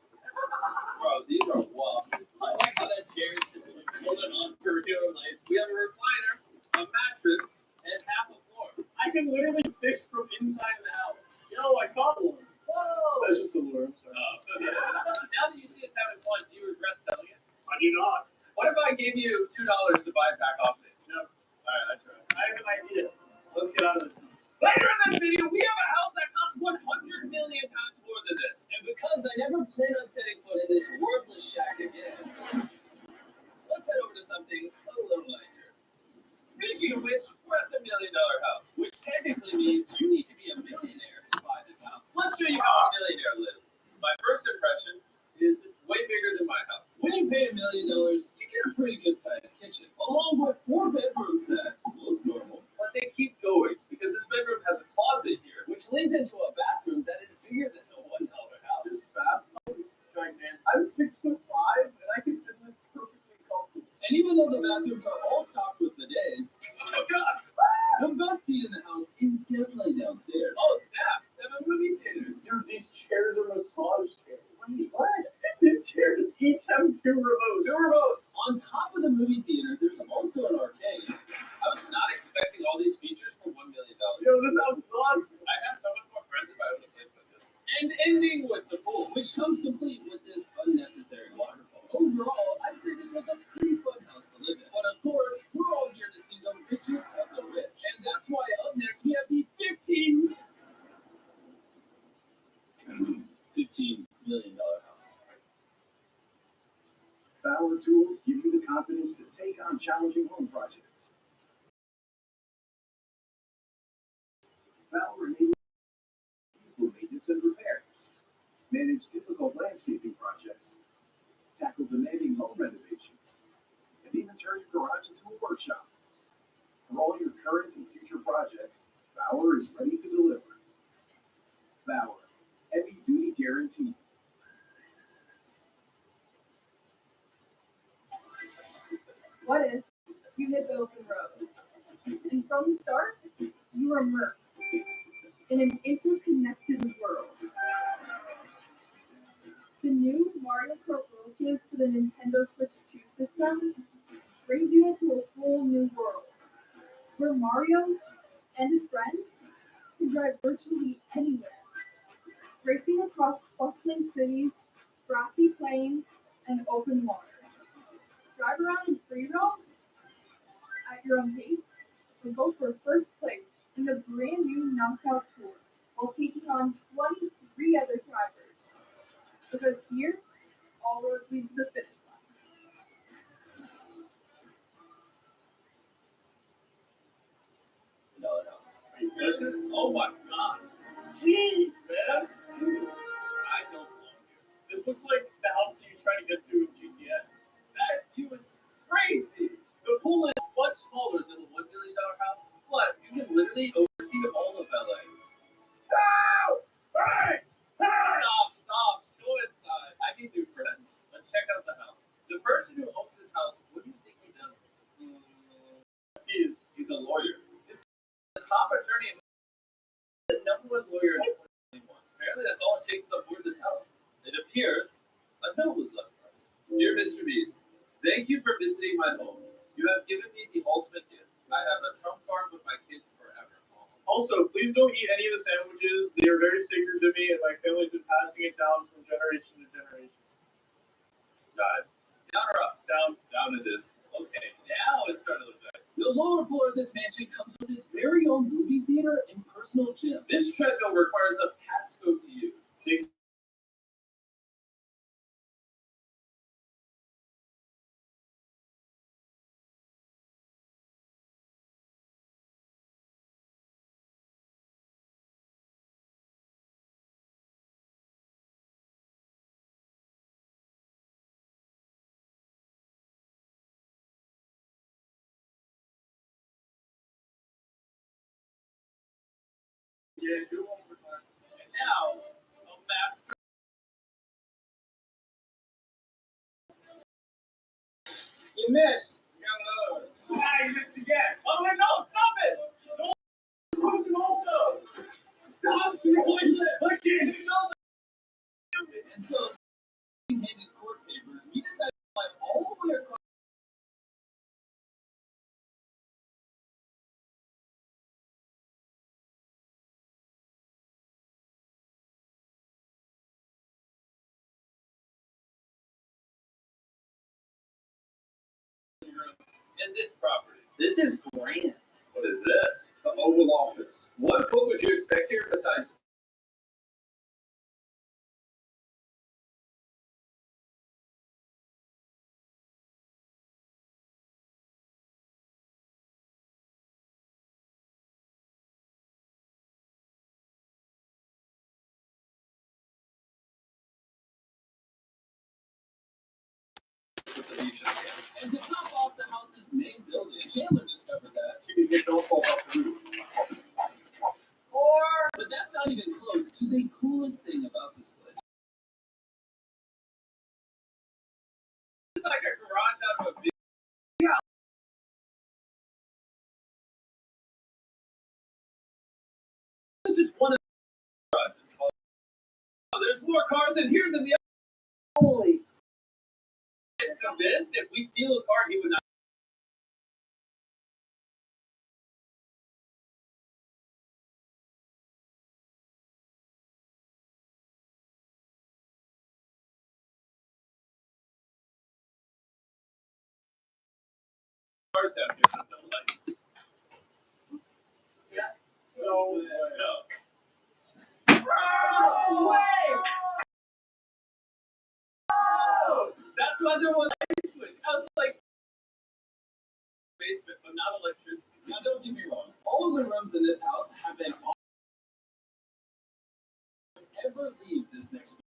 Bro, these are wild. I like how that chair is just like holding on for real life. We have a recliner, a mattress, and half a floor. I can literally fish from inside of the house. Yo, I caught one. Whoa! That's just a lure. I'm sorry. Now that you see us having fun, do you regret selling it? I do not. What if I gave you $2 to buy it back off me? No. Alright, I tried. I have an idea. Let's get out of this. Later in this video, we have a house that costs 100 million times more than this. And because I never plan on setting foot in this worthless shack again, let's head over to something a little nicer. Speaking of which, we're at the $1 million house, which technically means you need to be a millionaire to buy this house. Let's show you how a millionaire lives. My first impression is it's way bigger than my house. When you pay $1 million, you get a pretty good sized kitchen, along with 4 bedrooms that look normal. But they keep going because this bedroom has a closet here, which leads into a bathroom that is bigger than the $1 house. This bathtub is gigantic. I'm 6'5", and I can fit this perfectly comfortable. And even though the bathrooms are all stocked with bidets, oh god, the best seat in the house is definitely downstairs. Oh snap! They have a movie theater. Dude, these chairs are massage chairs. Wait, what? These chairs each have 2 remotes. 2 remotes. On top of the movie theater, there's also an arcade. I was not expecting all these features for $1 million. Yo, this house is awesome. I have so much more friends if I would have played with this. and ending with the pool, which comes complete with this unnecessary waterfall. Overall, I'd say this was a pretty fun house to live in. But of course, we're all here to see the richest of the rich. And that's why up next we have the $15 million house. Bauer tools give you the confidence to take on challenging home projects. Bauer enables maintenance and repairs, manage difficult landscaping projects, tackle demanding home renovations, and even turn your garage into a workshop. For all your current and future projects, Bauer is ready to deliver. Bauer, heavy duty guarantee. What if you hit the open road, and from the start, you were immersed in an interconnected world? The new Mario Kart World Game for the Nintendo Switch 2 system brings you into a whole new world, where Mario and his friends can drive virtually anywhere, racing across bustling cities, grassy plains, and open water. Drive around in free roam at your own pace and go for first place in the brand new Knockout Tour while taking on 23 other drivers. Because here, all roads lead to the finish line. Another house. Are you listening? Oh my god. Jeez, man. I don't belong here. This looks like the house that you try to get to in GTA. That view is crazy. The pool is much smaller than a $1 million house, but you can literally oversee all of LA. Ow! Hey! Hey! Stop. Go inside. I need new friends. Let's check out the house. The person who owns this house, what do you think he does? He's a lawyer. He's the top attorney in the #1 lawyer in 2021. Apparently, that's all it takes to afford this house. It appears a note was left for us. Dear Mr. Beast, thank you for visiting my home. You have given me the ultimate gift. I have a trump card with my kids forever. Also, please don't eat any of the sandwiches. They are very sacred to me, and my family's been passing it down from generation to generation. Got it. Down or up? Down. Down it is. Okay, now it's starting to look nice. The lower floor of this mansion comes with its very own movie theater and personal gym. This treadmill requires a passcode to use. 6. Yeah, do it one more time. And now, a master. You missed. You missed again. Oh, no, stop it! Listen also. Stop throwing it! I can't do nothing! And so, handed court papers, we decided to fly all the way across. And this property. This is grand. What is this? The Oval Office. What book would you expect here besides? With the beach at the end. And to top off the house's main building, Chandler discovered that. Don't fall off the roof. But that's not even close to the coolest thing about this place. It's like a garage out of a big. This is one of the garages. Oh, there's more cars in here than the other. Holy. Convinced if we steal a car, he would not. cars down here with no lights. Yeah. No way. No way! Oh! That's why there was a light switch. I was like, basement, but not electricity. Now, don't get me wrong. All of the rooms in this house have been ever leave this next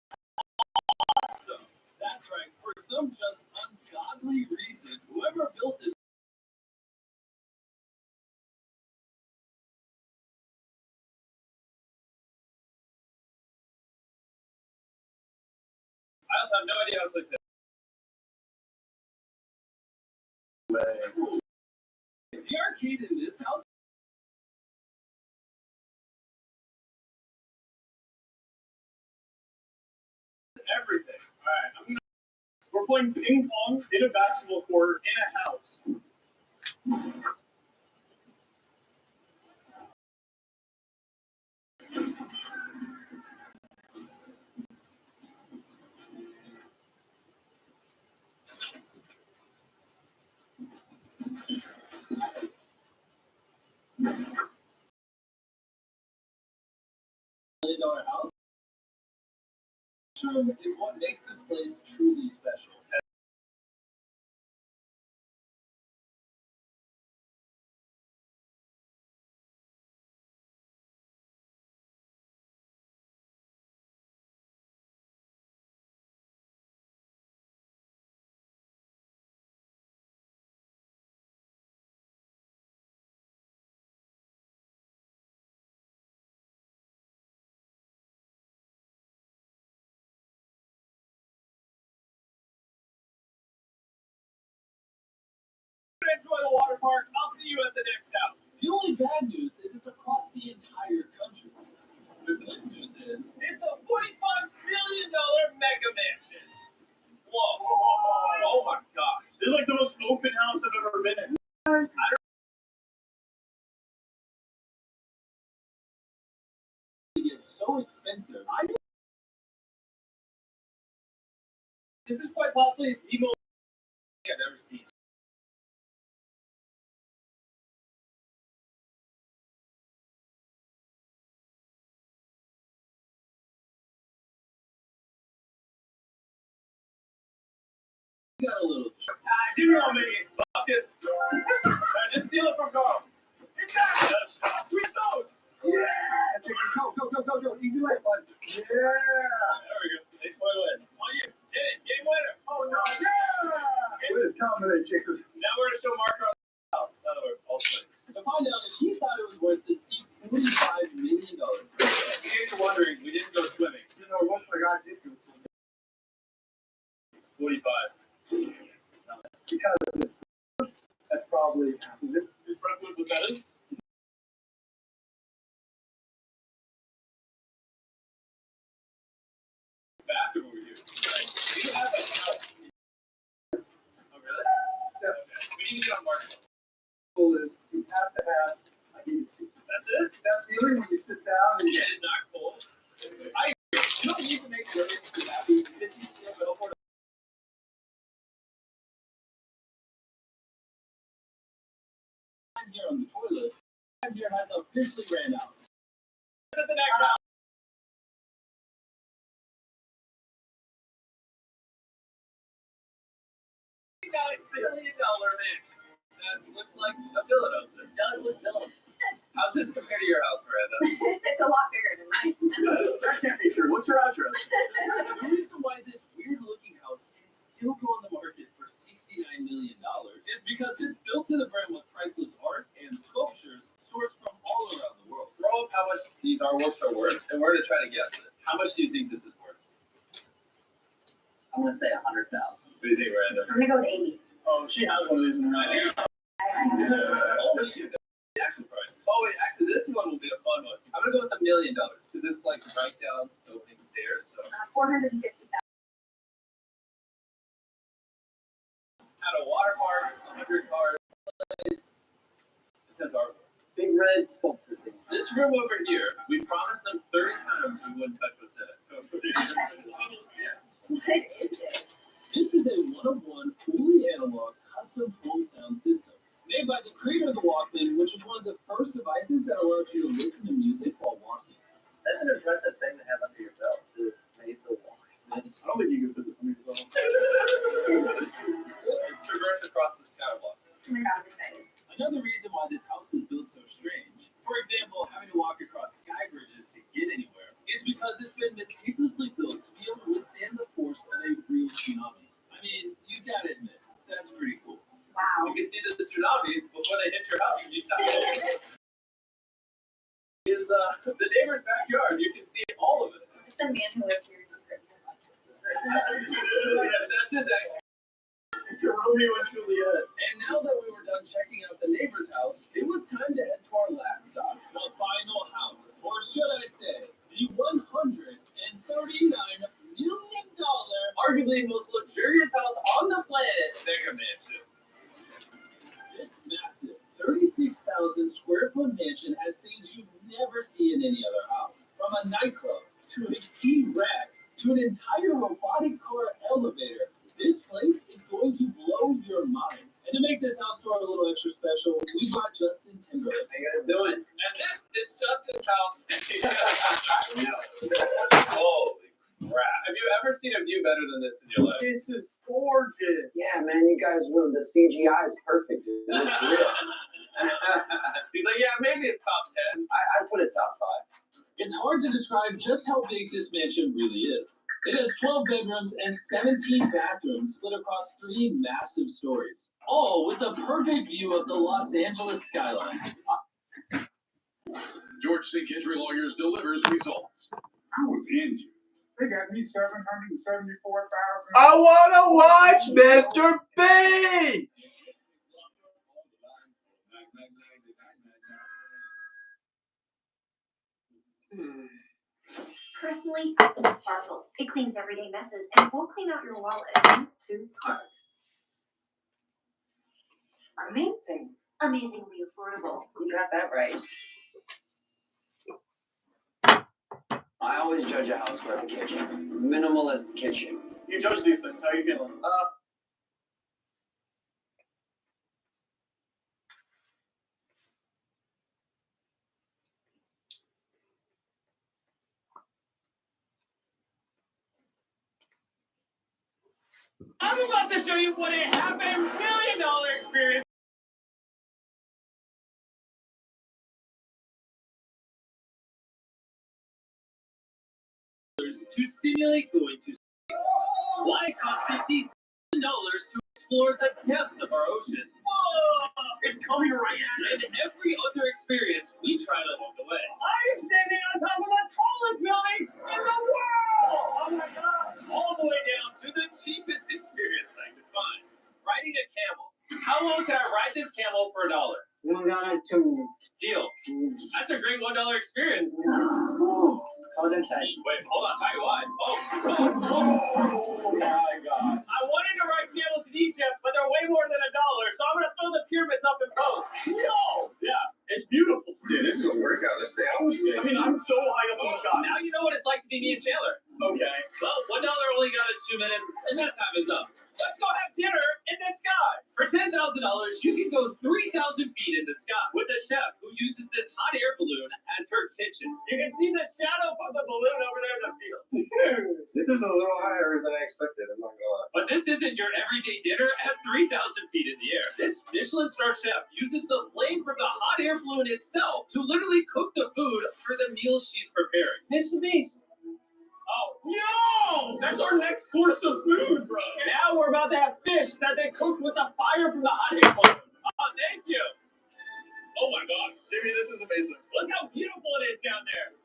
awesome. That's right. For some just ungodly reason, whoever built this. I also have no idea how to play tennis. The arcade in this house. Everything. Alright, we're playing ping pong in a basketball court in a house. $1 million house. This room is what makes this place truly special. Enjoy the water park. I'll see you at the next house. The only bad news is it's across the entire country. The good news is it's a $45 million mega mansion. Whoa. Oh my gosh. This is like the most open house I've ever been in. It's so expensive. This is quite possibly the most I've ever seen. Got a little. Give me how many buckets. Just steal it from Carl. With those. Yeah. Go. Easy leg, bud. Yeah. There we go. Next one wins. On you. Get it. Game winner. Oh no. Yeah. Way to dominate, Jacobs. Now we're gonna show Mark our house. Now that we're all split. To find out if he thought it was worth the steep $45 million. In case you're wondering, we didn't go swimming. You know, most of the guys did go swimming. 45. Because that's probably half of it. Is Brentwood the better? Bathroom over here. We have a house. Oh, really? Yeah. Okay. We need to get on Mark's level. Is you have to have a heated seat. That's it? That feeling when you sit down and it's not cold. You don't need to make it really to be happy. You just need to go for it. Here on the toilet. Time here has officially ran out. At the next round. $9 billion mansion. That looks like a villain owns it. It does look villainous. How's this compared to your house, Miranda? It's a lot bigger than mine. That can't be true. What's your address? The reason why this weird-looking house can still go on the market for $69 million is because it's built to the brim with priceless art and sculptures sourced from all around the world. Throw up how much these artworks are worth, and we're going to try to guess it. How much do you think this is worth? I'm gonna say 100,000. What do you think, Miranda? I'm gonna go with 80. Oh, she has one of these in her house. Only you know the actual price. Oh, wait, actually, this one will be a fun one. I'm going to go with $1 million because it's like right down the opening stairs. So. 450,000. At a water park, 100 cars. This has artwork. Big red sculpture thing. This room over here, we promised them 30 times we wouldn't touch what's in it. What is it? This is a one-of-one, fully analog, custom home sound system. don't think you can fit the flamingo. Let's traverse across the skywalk. Oh my god, I'm excited. Another reason why this house is built so strange, for example, having to walk across sky bridges to get anywhere, is because it's been meticulously built to be able to withstand the force of a real tsunami. I mean, you gotta admit, that's pretty cool. Wow. You can see the tsunamis before they hit your house and you stop. Is the neighbor's backyard. You can see all of it. The man who lives here is secretly the person that lives next door. Yeah, that's his ex. It's a Romeo and Juliet. And now that we were done checking out the neighbor's house, it was time to head to our last stop, the final house. Or should I say, the $139 million, arguably most luxurious house on the planet, Mega Mansion. This massive 36,000 square foot mansion has things you'd never see in any other house. From a nightclub, to a T-Rex, to an entire robotic car elevator, this place is going to blow your mind. And to make this house tour a little extra special, we brought Justin Timberlake. How you guys doing? And this is Justin's house. Holy crap. Have you ever seen a view better than this in your life? This is gorgeous. Yeah, man, you guys really, the CGI is perfect, dude. It looks real. He's like, yeah, maybe it's top 10. I put it top 5. It's hard to describe just how big this mansion really is. It has 12 bedrooms and 17 bathrooms split across 3 massive stories, all with a perfect view of the Los Angeles skyline. George C. Gentry Lawyers delivers results. I was injured. They got me $774,000. I wanna watch Mr. B. Personally, I use Sparkle. It cleans everyday messes and won't clean out your wallet. 2 cards. Amazing. Amazingly affordable. You got that right. I always judge a house by the kitchen. Minimalist kitchen. You judge these things. How you feeling? I'm about to show you what a $500,000 experience to simulate going to space. Why it costs $50,000 to explore the depths of our oceans? Whoa! It's coming right at it. And every other experience we tried along the way. I'm standing on top of the tallest building in the world! Oh my god! All the way down to the cheapest experience I could find. Riding a camel. How long can I ride this camel for $1? $1, 2 minutes. Deal. That's a great $1 experience. Hold them tight. Wait, hold on, tie you wide. Oh my god. I wanted to ride camels in Egypt, but they're way more than $1, so I'm gonna throw the pyramids up in post. No! Yeah. It's beautiful. Dude, this is a workout. This thing, I was I mean, I'm so high up in the sky. Now you know what it's like to be me and Chandler. Okay. Well, $1 only got us 2 minutes, and that time is up. Let's go have dinner in the sky. For $10,000, you can go 3,000 feet in the sky with a chef who uses this hot air balloon as her kitchen. You can see the shadow from the balloon over there in the field. This is a little higher than I expected, I'm not gonna lie. But this isn't your everyday dinner at 3,000 feet in the air. This Michelin star chef uses the flame from the hot air balloon itself to literally cook the food for the meals she's preparing. Mr. Beast. Oh, Yo! That's our next course of food, bro. now we're about to have fish that they cooked with the fire from the hot air balloon. Oh, thank you. Oh my god. Jimmy, this is amazing. Look how beautiful it is down there.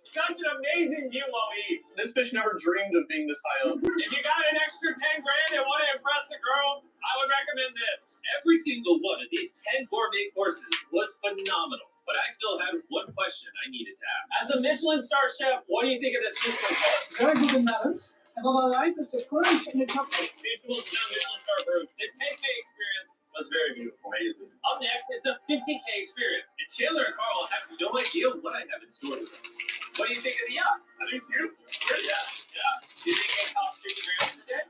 Such an amazing view while we eat. This fish never dreamed of being this high up. If you got an extra 10 grand and want to impress a girl, I would recommend this. Every single one of these 10 gourmet courses was phenomenal. But I still had one question I needed to ask. As a Michelin star chef, what do you think of this Michelin bar? Very good in balance. And what I like is the crunch and the toughness. Visuals, no Michelin star food. The 10K experience was very beautiful. Amazing. Up next is the 50K experience. And Chandler and Carl have no idea what I have in store for them. What do you think of the yacht? I think it's beautiful. Yeah. Do you think it costs 50 grand a day?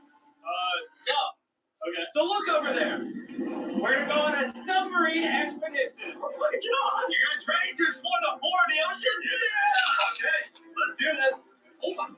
No. Okay. So look over there. We're going on a submarine expedition. Oh my god! You guys ready to explore the floor of the ocean? Yeah! Okay, let's do this. Oh my.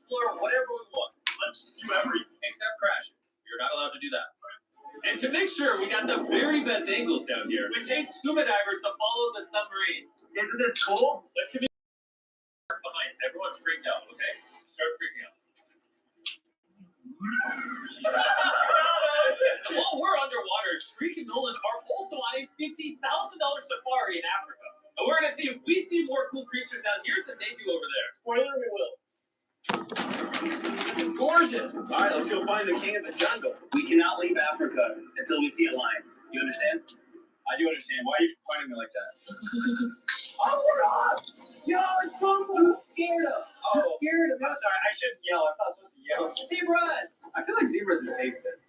explore whatever we want. Let's do everything except crash. You're not allowed to do that. And to make sure we got the very best angles down here, we paid scuba divers to follow the submarine. Isn't this cool? Let's give you behind. Everyone's freaked out, okay? Start freaking out. While we're underwater, Treek and Nolan are also on a $50,000 safari in Africa. And we're gonna see if we see more cool creatures down here than they do over there. Spoiler, we will. This is gorgeous. All right, let's go find the king of the jungle. We cannot leave Africa until we see a lion. You understand? I do understand. Why are you pointing me like that? Oh, we're on! Yo, it's Bumble! I'm scared of. Oh, I'm scared of. I'm sorry, I shouldn't yell. I'm not supposed to yell. Zebras! I feel like zebras would taste good.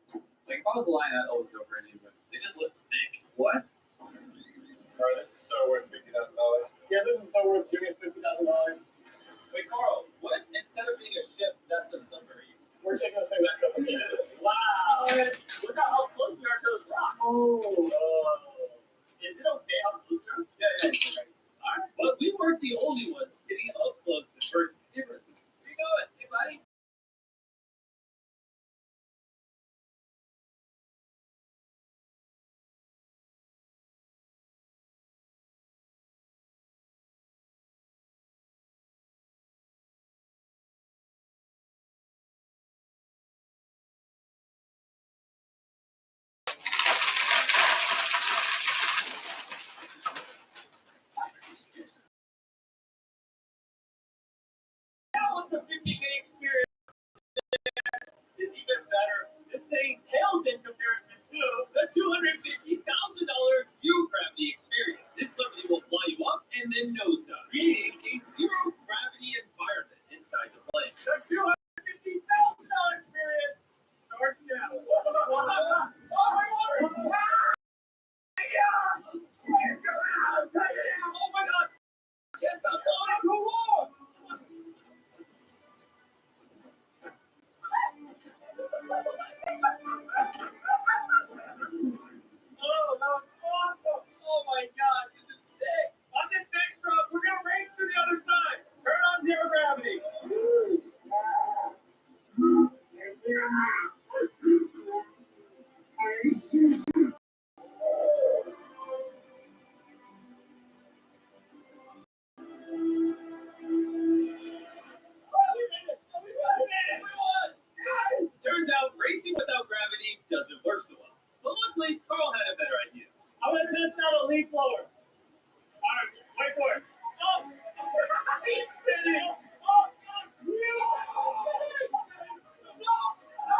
Like, if I was a lion, I'd always go for a zebra. They just look thick. What? Bro, this is so worth $50,000. Yeah, this is so worth giving us $50,000. Wait, Carl, what if instead of being a ship, that's a submarine? We're taking this thing back up again. Wow! Look at how close we are to those rocks. Is it okay how close we are? Yeah, it's okay. Alright, but we weren't the only ones getting up close in person. Where you going? Hey, buddy. That was the 50-day experience. Is even better. This thing pales in comparison to the $250,000 zero gravity experience. This company will fly you up and then nose up, creating a zero gravity environment inside the plane. The $250,000 experience starts now. Oh my God! Yes, I'm going up the wall. Oh my gosh, this is sick! On this next drop, we're gonna race to the other side. Turn on zero gravity. Turns out racing without gravity doesn't work so well. But luckily, Carl had a better idea. I'm gonna test out a leaf blower. Alright, wait for it. Oh! He's spinning! Oh!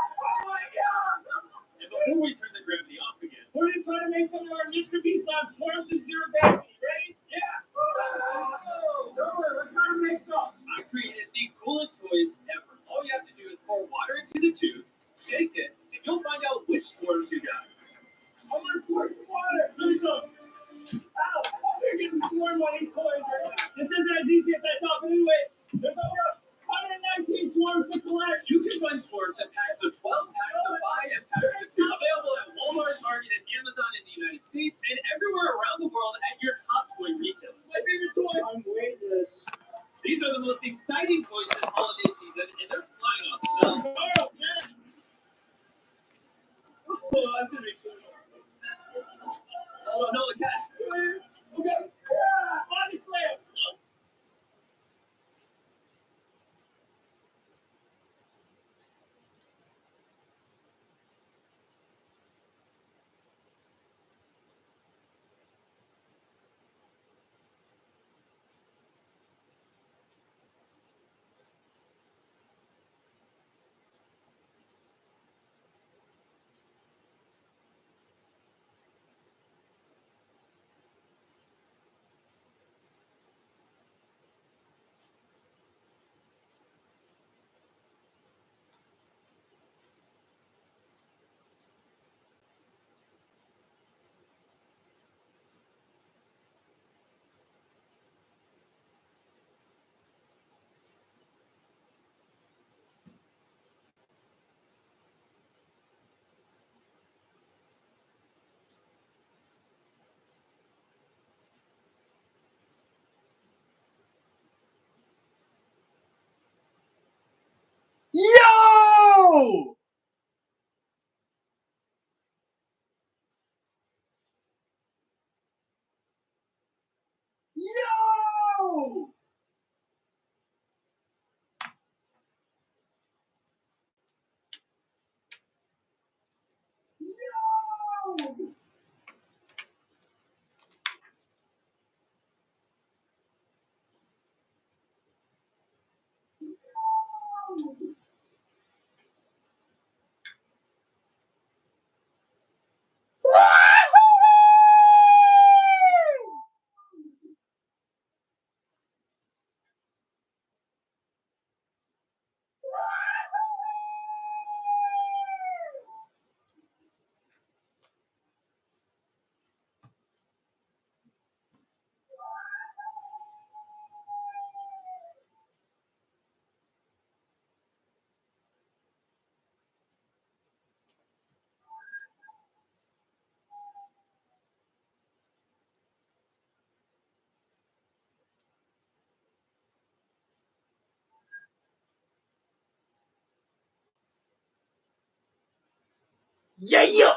Oh my God! And before we turn the gravity off again, we're gonna try to make some of our Mr. Beast labs swarms in zero gravity. Ready? Yeah! Let's try to make some. I created the coolest toys ever. All you have to do is pour water into the tube, shake it, and you'll find out which swarms you got. I'm gonna squirt some water. Give me some. Ow! You're getting swarmed by these toys right now. This isn't as easy as I thought, but anyway, there's over 119 swarms to collect. You can find swarms in packs of 12, packs of 5, and packs of 2. Available at Walmart, Target, and Amazon in the United States, and everywhere around the world at your top toy retailers. My favorite toy! I'm weightless. These are the most exciting toys this holiday season, and they're flying off the shelf. Oh, yeah! Oh, that's gonna be cool. Oh, no, the catch. Okay. Body slam. Yeah.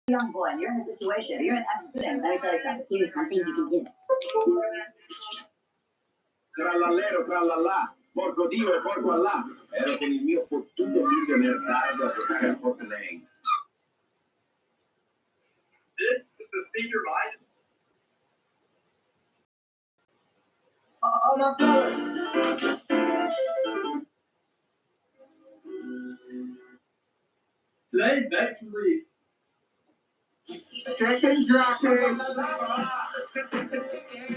Young boy, and you're in a situation, you're an F-student. Let me tell you something. Here's some things you can do. Trallallero, trallallà, porco Dio e porco Allah. Ero con il mio fottuto figlio nerdardo a giocare a Fortnite. This is the speaker line. Oh, my fellas. Today, Bex released Second dropping. Second dropping.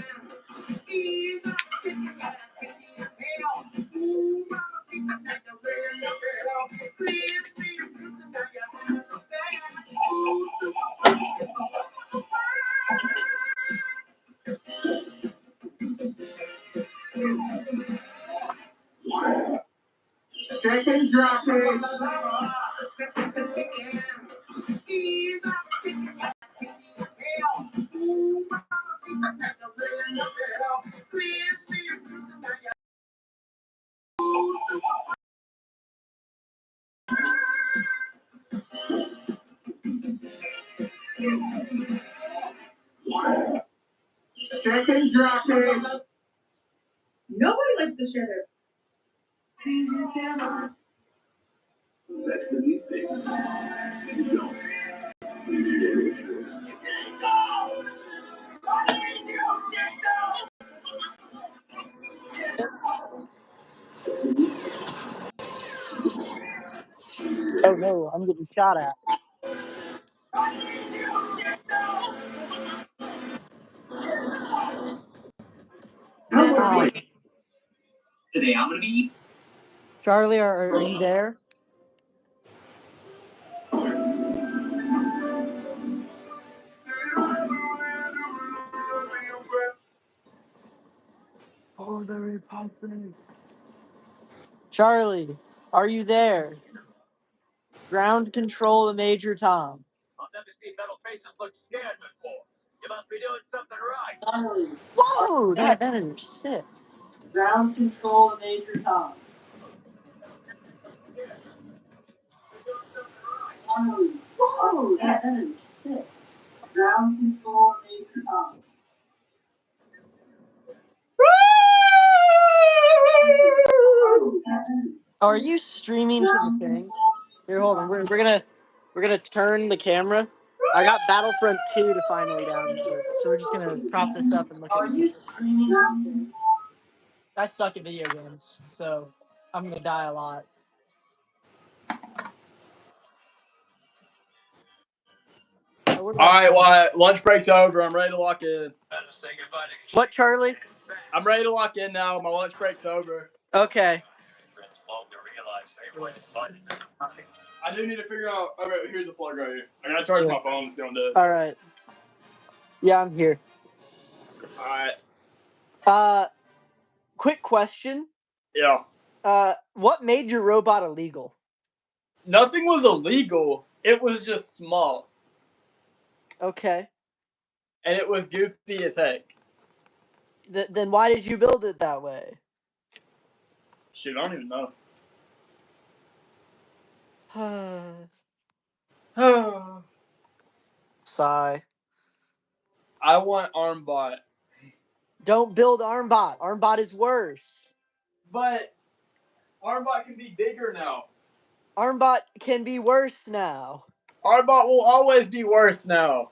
Second dropping. Nobody likes to share their. That's the new thing. Let's go. Oh no, I'm getting shot at. Ow. Today I'm gonna be Charlie, are you there? For the Republic. Charlie, are you there? Ground control to Major Tom. I've never seen metal faces look scared before. You must be doing something right. Charlie. Whoa, that is sick. Ground control to Major Tom. Charlie. Whoa, that is sick. Ground control to Major Tom. Oh, are you streaming to the thing? Here, hold on. We're gonna turn the camera. I got Battlefront 2 to finally download, so we're just gonna prop this up and look at it. I suck at video games, so I'm gonna die a lot. All right, well, lunch break's over. I'm ready to lock in. What, Charlie? I'm ready to lock in now. My lunch break's over. Okay. I do need to figure out. Okay, here's the plug right here. I gotta charge my phone. It's going dead. All right. Yeah, I'm here. All right. Quick question. Yeah. What made your robot illegal? Nothing was illegal. It was just small. Okay. And it was goofy as heck. Then why did you build it that way? Shoot, I don't even know. Sigh. I want Armbot. Don't build Armbot. Armbot is worse. But Armbot can be bigger now. Armbot can be worse now. Armbot will always be worse now.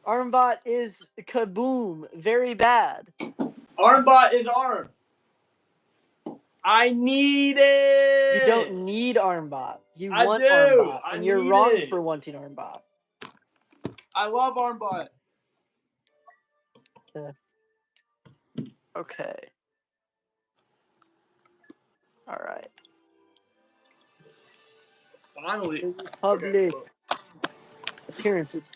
Armbot is kaboom. Very bad. Armbot is arm. I need it. You don't need Armbot. You I want do. Armbot, I and you're need wrong it. for wanting Armbot. I love Armbot. Okay. All right. Finally. Public appearances.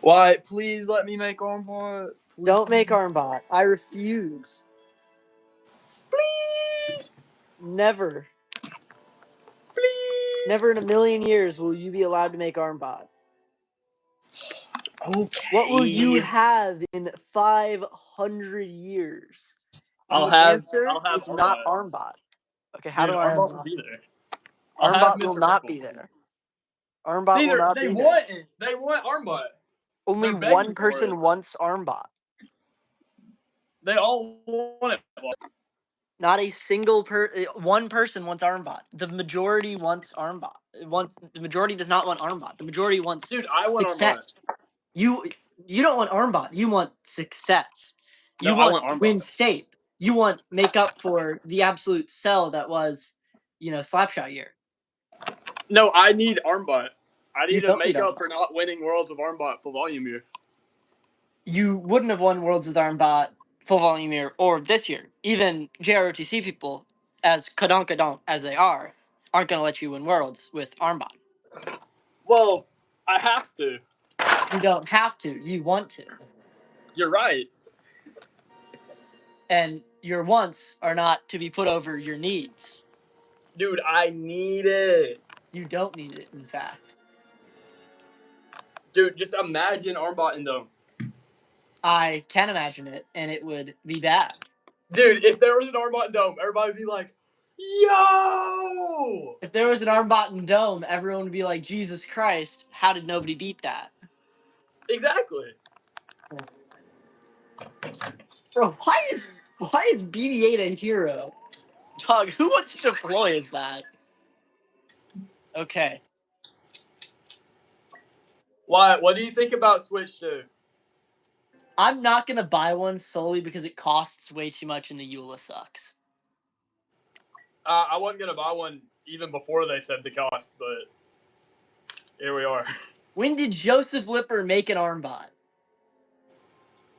Why? Please let me make Armbot. Don't make Armbot. I refuse. Please. Never. Please. Never in a million years will you be allowed to make Armbot. Okay. What will you have in 500 years? I'll The have answer is not Armbot. Armbot. Okay, how Dude, do I Armbot will unlock? be there. I'll have Armbot will Mr. not Pickle. be there. Armbot See, will not they be want there. it. They want Armbot. Only they're begging one for person it. wants Armbot. They all want it. Not a single one person wants Armbot. The majority wants Armbot. The majority does not want Armbot. The majority wants Dude, I want success. You don't want Armbot. You want success. No, You I want want Armbot. win state. You want make up for the absolute sell that was, Slapshot year. No, I need Armbot. I You need to don't make need up Armbot. for not winning Worlds of Armbot full volume year. You wouldn't have won Worlds with Armbot full volume year or this year. Even JROTC people, as kadonk as they are, aren't going to let you win Worlds with Armbot. Well, I have to. You don't have to. You want to. You're right. And your wants are not to be put over your needs. Dude, I need it. You don't need it, in fact. Dude, just imagine Armbot in Dome. I can imagine it, and it would be bad. Dude, if there was an Armbot in Dome, everybody would be like, yo! If there was an Armbot in Dome, everyone would be like, Jesus Christ, how did nobody beat that? Exactly. Bro, why is BB-8 a hero? Dog, who wants to deploy as that? Okay. Why? What do you think about Switch 2? I'm not going to buy one solely because it costs way too much and the EULA sucks. I wasn't going to buy one even before they said the cost, but here we are. When did Joseph Lipper make an Armbot?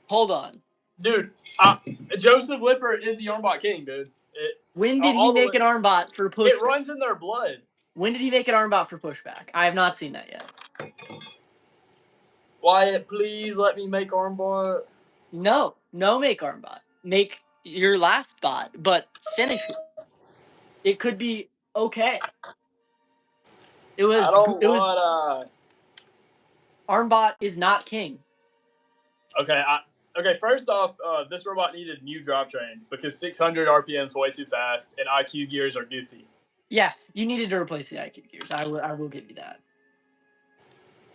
Hold on. Dude, Joseph Lipper is the Armbot king, dude. When did he make an Armbot for pushback? It runs in their blood. When did he make an Armbot for pushback? I have not seen that yet. Wyatt, please let me make Armbot. No make Armbot. Make your last bot, but finish it. It could be okay. It was. Armbot is not king. Okay, first off, this robot needed new drivetrain because 600 RPM is way too fast and IQ gears are goofy. Yeah, you needed to replace the IQ gears. I will give you that.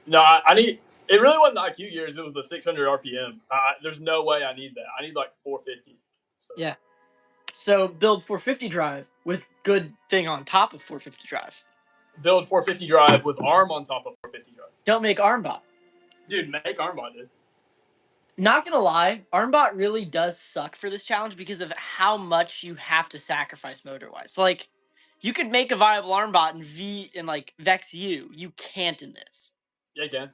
No, I need. It really wasn't IQ gears. It was the 600 RPM. There's no way I need that. I need like 450. So. Yeah. So build 450 drive with good thing on top of 450 drive. Build 450 drive with ARM on top of 450 drive. Don't make Armbot. Dude, make Armbot, dude. Not gonna lie, Armbot really does suck for this challenge because of how much you have to sacrifice motor-wise. Like, you could make a viable Armbot in Vex U. You can't in this. Yeah, you can.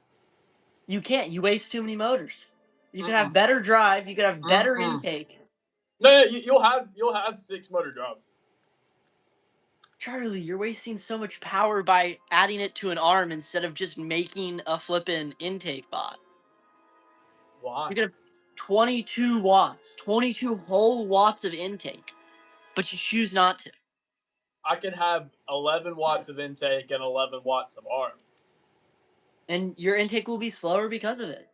You can't. You waste too many motors. You can have better drive. You can have better intake. No, you'll have 6 motor drive. Charlie, you're wasting so much power by adding it to an ARM instead of just making a flippin' intake bot. Why? You could have 22 watts, 22 whole watts of intake, but you choose not to. I can have 11 watts of intake and 11 watts of ARM. And your intake will be slower because of it.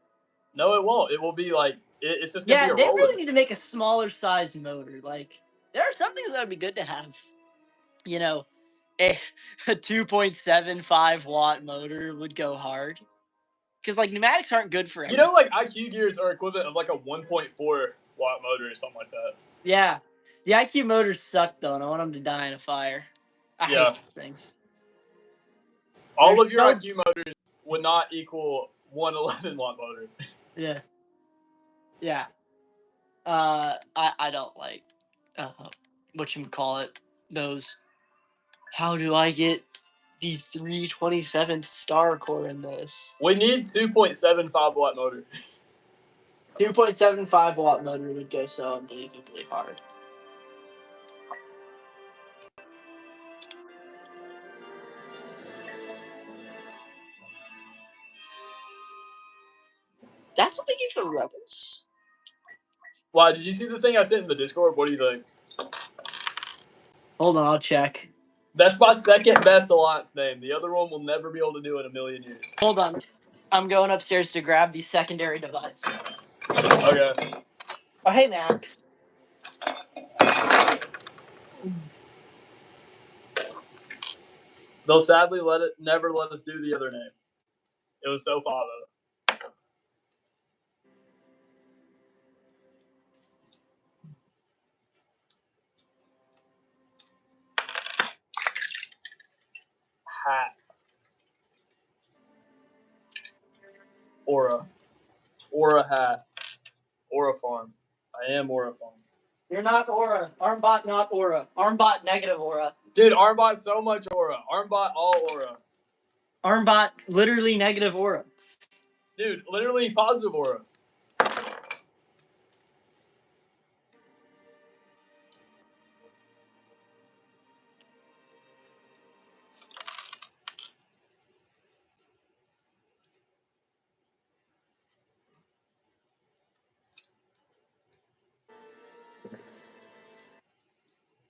No, it won't. It will be like, it's just going to be a they roller. really need to make a smaller size motor. Like, there are some things that would be good to have. A 2.75 watt motor would go hard. Because, pneumatics aren't good for everything. IQ gears are equivalent of, a 1.4 watt motor or something like that. Yeah. The IQ motors suck, though, and I want them to die in a fire. I hate those things. All of your IQ motors would not equal one 11 watt motor. Yeah. Yeah. I don't like whatchamacallit, those. How do I get the 327 star core in this? We need 2.75 watt motor. 2.75 watt motor would go so unbelievably hard. That's what they gave the Rebels? Why, did you see the thing I sent in the Discord? What do you think? Hold on, I'll check. That's my second best alliance name. The other one will never be able to do it in a million years. Hold on. I'm going upstairs to grab the secondary device. Okay. Oh, hey, Max. They'll sadly never let us do the other name. It was so fun though. Hat. Aura. Aura hat. Aura farm. I am Aura farm. You're not Aura. Armbot, not Aura. Armbot, negative Aura. Dude, Armbot so much Aura. Armbot all Aura. Armbot, literally negative Aura. Dude, literally positive Aura.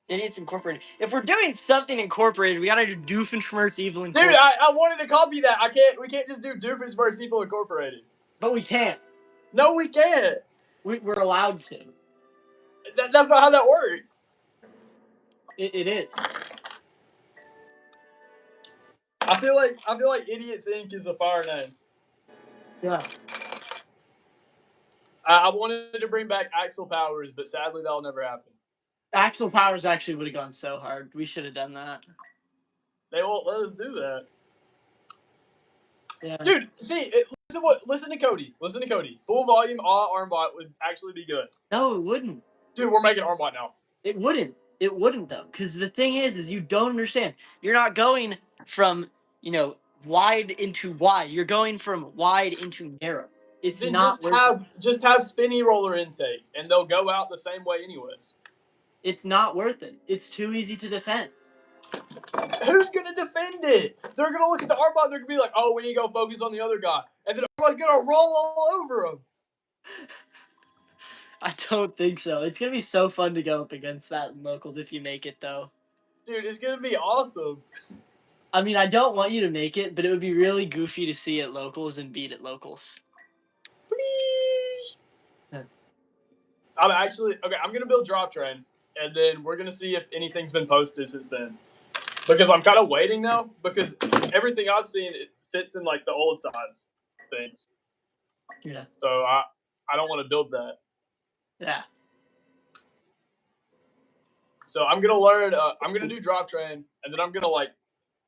Idiots Incorporated. If we're doing something incorporated, we gotta do Doofenshmirtz Evil Incorporated. Dude, I wanted to copy that. We can't just do Doofenshmirtz Evil Incorporated. But we can't. No, we can't. We're allowed to. That's not how that works. It is. I feel like Idiots Inc. is a fire name. Yeah. I wanted to bring back Axel Powers, but sadly that'll never happen. Axel Powers actually would have gone so hard. We should have done that. They won't let us do that. Yeah. Dude, see, listen to Cody. Listen to Cody. Full volume Armbot would actually be good. No, it wouldn't. Dude, we're making Armbot now. It wouldn't. It wouldn't though, because the thing is you don't understand. You're not going from wide into wide. You're going from wide into narrow. It's then not just have spinny roller intake, and they'll go out the same way anyways. It's not worth it. It's too easy to defend. Who's gonna defend it? They're gonna look at the Armbot. They're gonna be like, "Oh, we need to go focus on the other guy," and then Arbot's gonna roll all over him. I don't think so. It's gonna be so fun to go up against that in locals if you make it though. Dude, it's gonna be awesome. I mean, I don't want you to make it, but it would be really goofy to see at locals and beat at locals. Please. I'm gonna build Drop Train, and then we're gonna see if anything's been posted since then. Because I'm kind of waiting now, because everything I've seen, it fits in like the old size things. Yeah. So I don't want to build that. Yeah. So I'm gonna learn. I'm gonna do Drop Train, and then I'm gonna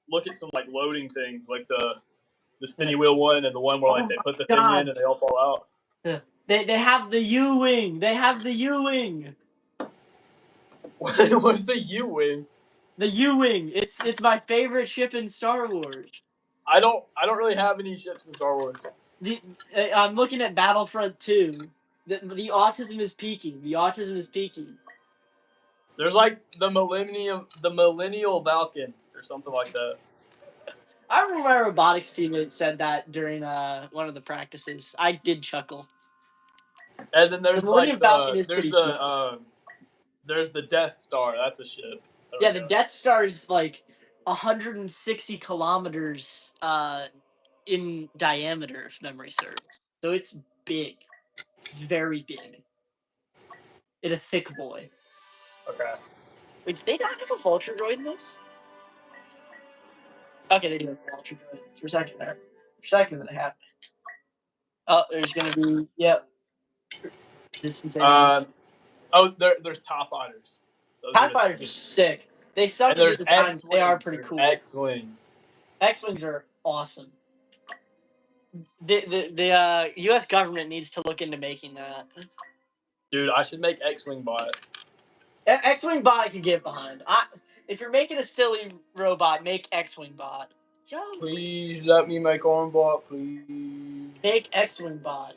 look at some loading things, like the spinny wheel one and the one where they put the thing in and they all fall out. Yeah. They have the U-wing. They have the U-wing. What's the U-wing? The U-wing. It's my favorite ship in Star Wars. I don't really have any ships in Star Wars. I'm looking at Battlefront 2. The autism is peaking. The autism is peaking. There's the Millennial Falcon or something like that. I remember my robotics teammate said that during one of the practices. I did chuckle. And then there's there's the Death Star. That's a ship. Yeah, the Death Star is 160 kilometers in diameter, if memory serves. So it's big. It's very big. It's a thick boy. Okay. Wait, did they not have a Vulture droid in this? Okay, they do have a Vulture droid. For a second there. For a second that happened. Oh, there's gonna be Distance. There's TIE Fighters. TIE Fighters are sick. They suck at the time. They are pretty cool. X-Wings. X-Wings are awesome. The U.S. government needs to look into making that. Dude, I should make X-Wing bot. X-Wing bot I can get behind. If you're making a silly robot, make X-Wing bot. Yo. Please let me make Armbot, please. Make X-Wing bot.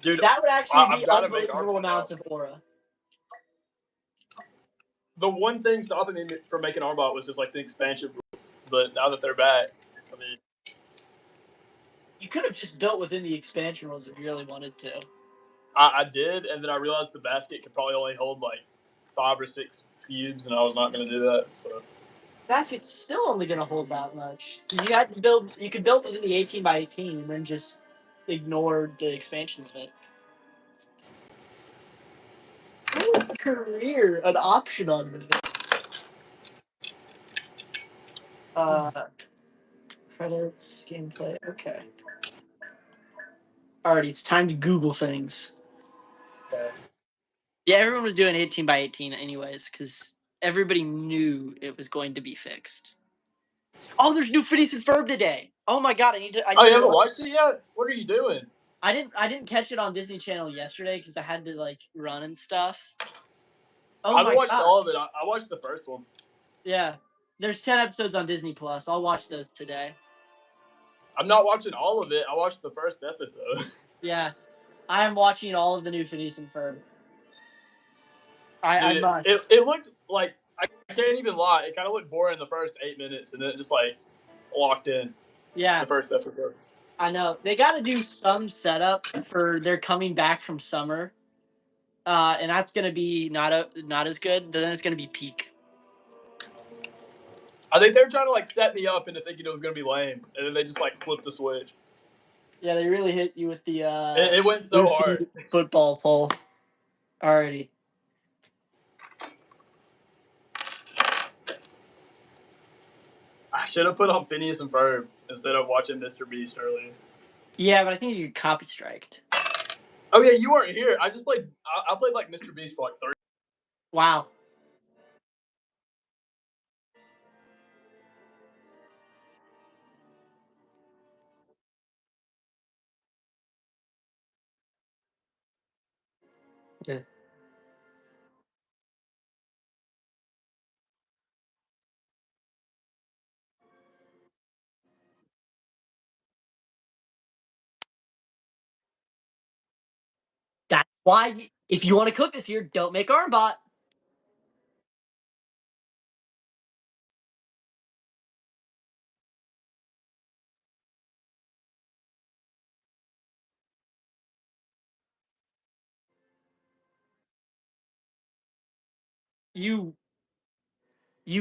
Dude, that would actually I've be gotta make unbelievable Armbot amounts now. of aura. The one thing stopping me from making Armbot was just like the expansion rules. But now that they're back, I mean, you could have just built within the expansion rules if you really wanted to. I did, and then I realized the basket could probably only hold like 5 or 6 cubes, and I was not going to do that. So basket's still only going to hold that much. You had to build. You could build within the 18x18 and then just ignore the expansion limit. How is career an option on this? Credits, gameplay. Okay. Alrighty, it's time to Google things. okay. Yeah, everyone was doing 18x18 anyways, because everybody knew it was going to be fixed. Oh, there's new Phineas and Ferb today. Oh my god, I need to. Oh, you haven't watched it yet? What are you doing? I didn't catch it on Disney Channel yesterday because I had to like run and stuff. Oh I my haven't watched god. all of it. I watched the first one. Yeah, there's 10 episodes on Disney Plus. I'll watch those today. I'm not watching all of it. I watched the first episode. Yeah, I am watching all of the new Phineas and Ferb. I must. It looked like, I can't even lie, it kind of looked boring in the first 8 minutes, and then it just like locked in. Yeah, the first episode. I know they got to do some setup for their coming back from summer, and that's gonna be not as good. Then it's gonna be peak. I think they're trying to like set me up into thinking it was gonna be lame, and then they just like flipped the switch. Yeah, they really hit you with the. It went so hard. Football pole. Alrighty. I should have put on Phineas and Ferb instead of watching Mr. Beast earlier. Yeah, but I think you copy striked. Oh yeah, you weren't here. I just played. I played like Mr. Beast for like 30. Wow. Yeah. That's why, if you want to cook this year, don't make Armbot. You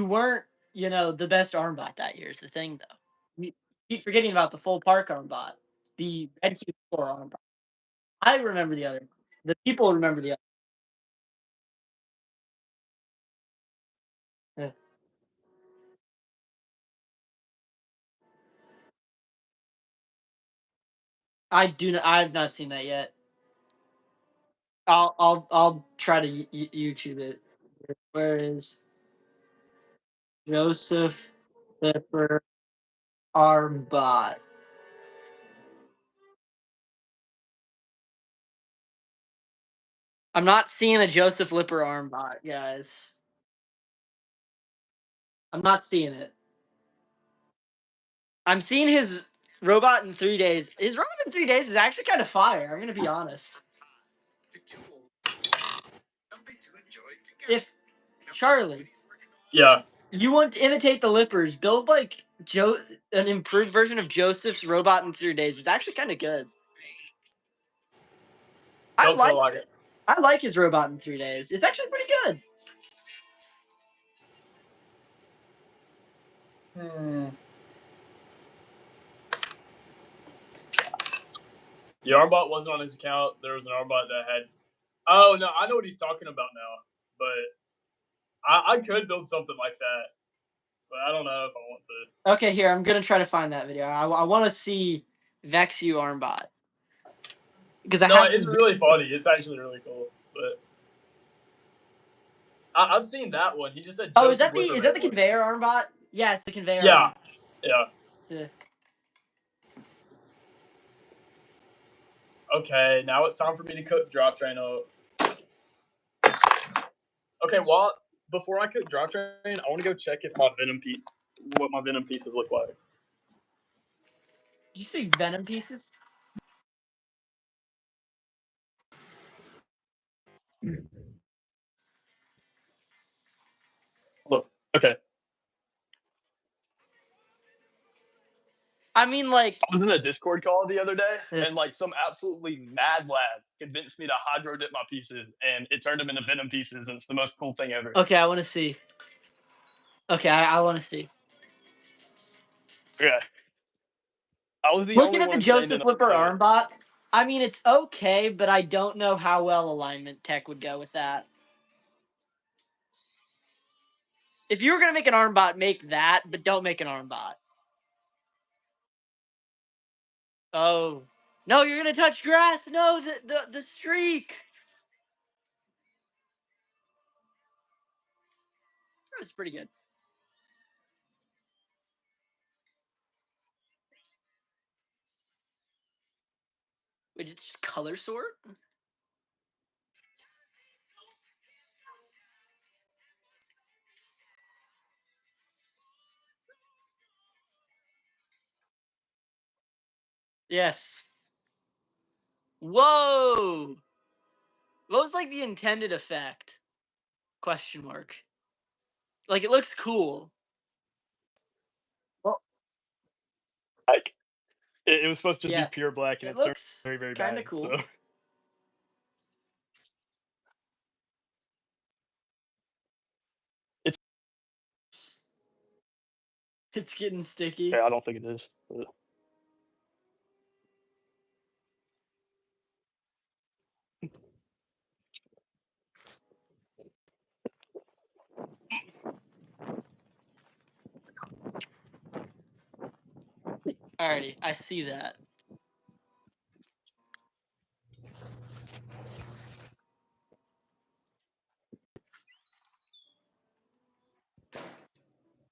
weren't, the best Armbot that year is the thing, though. You keep forgetting about the full park Armbot, the Red Cube 4 Armbot. I remember the other. The people remember the other. Yeah. I've not seen that yet. I'll try to YouTube it. Where is Joseph Lipper Armbot? I'm not seeing a Joseph Lipper Armbot, guys. I'm not seeing it. I'm seeing his robot in 3 days. His robot in 3 days is actually kind of fire. I'm gonna be honest. If Charlie, Yeah, you want to imitate the Lippers, build like an improved version of Joseph's robot in 3 days. It's actually kind of good. I like his robot in 3 days. It's actually pretty good. The Armbot wasn't on his account. There was an Armbot that had. Oh no, I know what he's talking about now. But I could build something like that, but I don't know if I want to. Okay, here I'm gonna try to find that video. I want to see Vexu Armbot because it's really funny. It's actually really cool, but. I've seen that one. He just said. Oh, is that the conveyor Armbot? Yeah, it's the conveyor. Yeah, yeah. Okay, now it's time for me to cook Drop Train up. Okay, before I cook Drop Train, I want to go check if what my Venom pieces look like. Did you say Venom pieces? Look, okay. I mean, like, I was in a Discord call the other day, Yeah. and like some absolutely mad lad convinced me to hydro dip my pieces, and it turned them into Venom pieces, and it's the most cool thing ever. okay, I want to see. Okay, I want to see. Yeah. I was the Looking only at the one saying Joseph to Flipper play it. armbot, I mean, it's okay, but I don't know how well alignment tech would go with that. If you were going to make an armbot, make that, but don't make an armbot. Oh. No, you're going to touch grass. No, the streak. That was pretty good. Wait, did it just color sort? Yes. Whoa! What was like the intended effect? Question mark. Like, it looks cool. Like, it was supposed to just Yeah. be pure black, and It it turned looks very, very kind bad. of cool. So. It's getting sticky. Yeah, I don't think it is. But... Alrighty, I see that.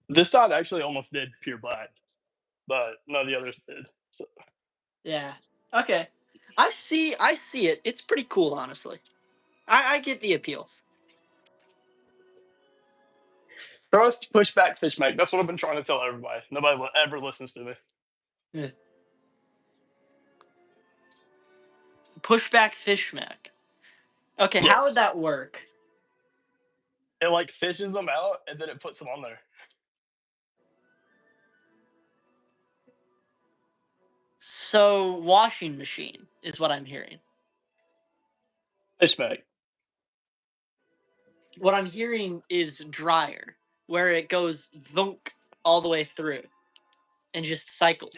This side actually almost did pure black, but none of the others did. So. Yeah. Okay. I see it. It's pretty cool, honestly. I get the appeal. Trust, push back, fish make. That's what I've been trying to tell everybody. Nobody ever listens to me. Yeah. Pushback fishmack. Okay, Yes. how would that work? It like fishes them out and then it puts them on there. So, washing machine is what I'm hearing. Fish make. What I'm hearing is dryer, where it goes thunk all the way through and just cycles.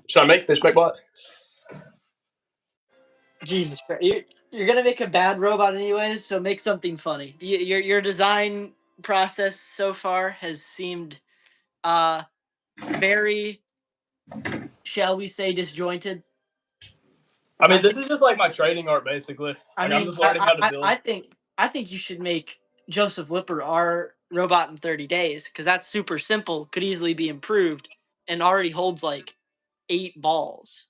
Should I make fish make bot? Jesus Christ. You're going to make a bad robot anyways, so make something funny. Your design process so far has seemed very, shall we say, disjointed. I mean, this is just like my trading art, basically. I'm just learning how to build. I think you should make Joseph Lipper our robot in 30 days, because that's super simple, could easily be improved, and already holds like 8 balls.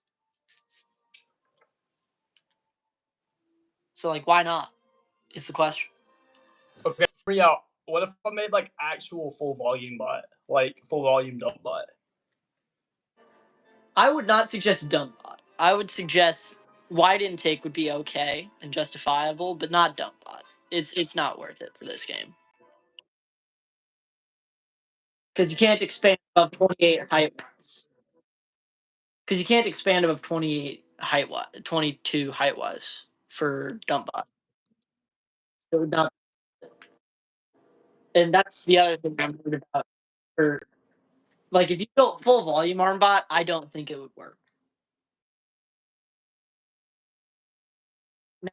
So, like, why not? Is the question. Okay, yeah. What if I made like actual full volume bot, like full volume dump bot? I would not suggest dump bot. I would suggest wide intake would be okay and justifiable, but not dump bot. It's not worth it for this game. Because you can't expand above 28 height wise. Because you can't expand above 28 height wise, 22 height wise for dump bot. So not, and that's the other thing I'm worried about. For like, if you built full volume arm bot, I don't think it would work.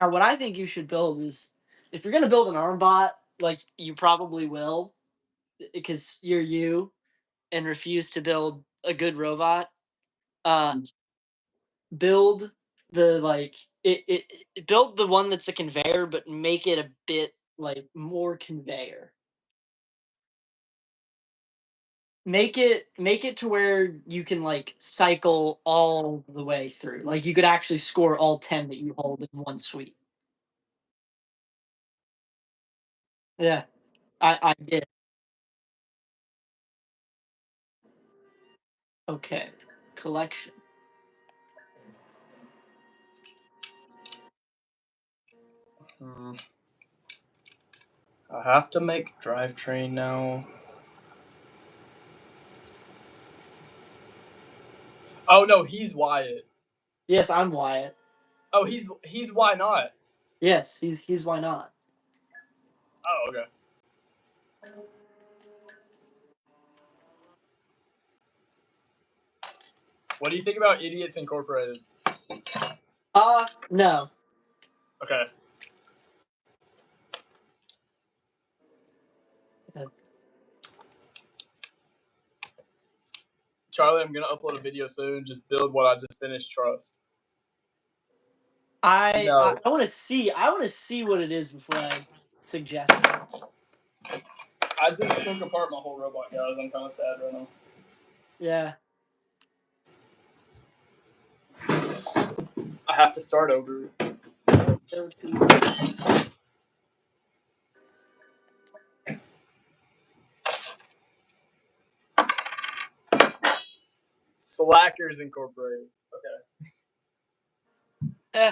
Now, what I think you should build is, if you're going to build an arm bot, like you probably will, because you're you and refuse to build a good robot, build the build the one that's a conveyor, but make it a bit like more conveyor. Make it to where you can like cycle all the way through. Like you could actually score all 10 that you hold in one sweep. Yeah, I did. Okay, collection. I have to make drivetrain now. Oh no, he's Wyatt. Yes, I'm Wyatt. Oh, he's why not? Yes, he's why not? Oh, okay. What do you think about Idiots Incorporated? No. Okay. Charlie, I'm gonna upload a video soon. Just build what I just finished. Trust. I want to see. I want to see what it is before I suggest it. I just took apart my whole robot, guys. I'm kind of sad right now. Yeah. I have to start over. Slackers Incorporated. Okay.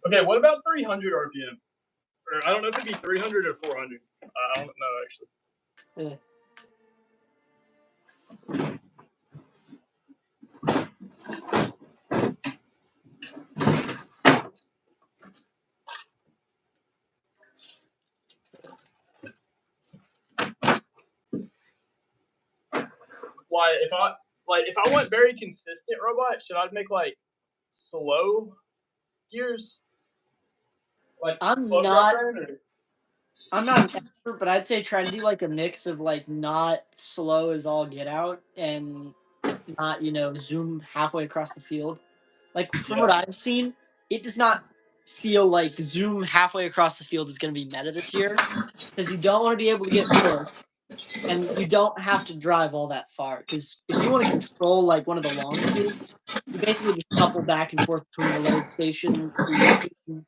Okay, what about 300 RPM? Or I don't know if it'd be 300 or 400. I don't know actually. Yeah. Why, if I want very consistent robot, should I make like slow gears? Like I'm not an expert, but I'd say try to do like a mix of like not slow as all get out and not, zoom halfway across the field. Like from what I've seen, it does not feel like zoom halfway across the field is going to be meta this year because you don't want to be able to get torque and you don't have to drive all that far because if you want to control like one of the long fields, you basically just couple back and forth between the load station,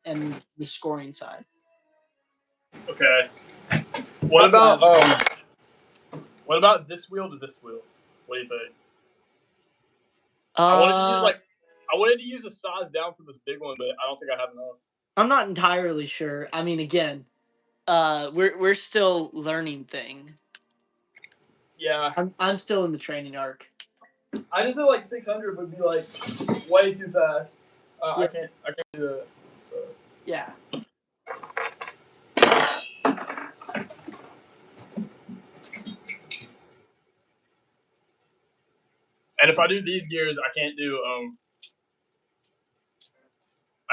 and the scoring side. Okay. What about this wheel to this wheel? What do you think? I wanted to use a size down for this big one, but I don't think I have enough. I'm not entirely sure. I mean, again, we're still learning thing. Yeah. I'm still in the training arc. I just feel like 600 would be like way too fast. I can't do that. So. Yeah. And if I do these gears, I can't do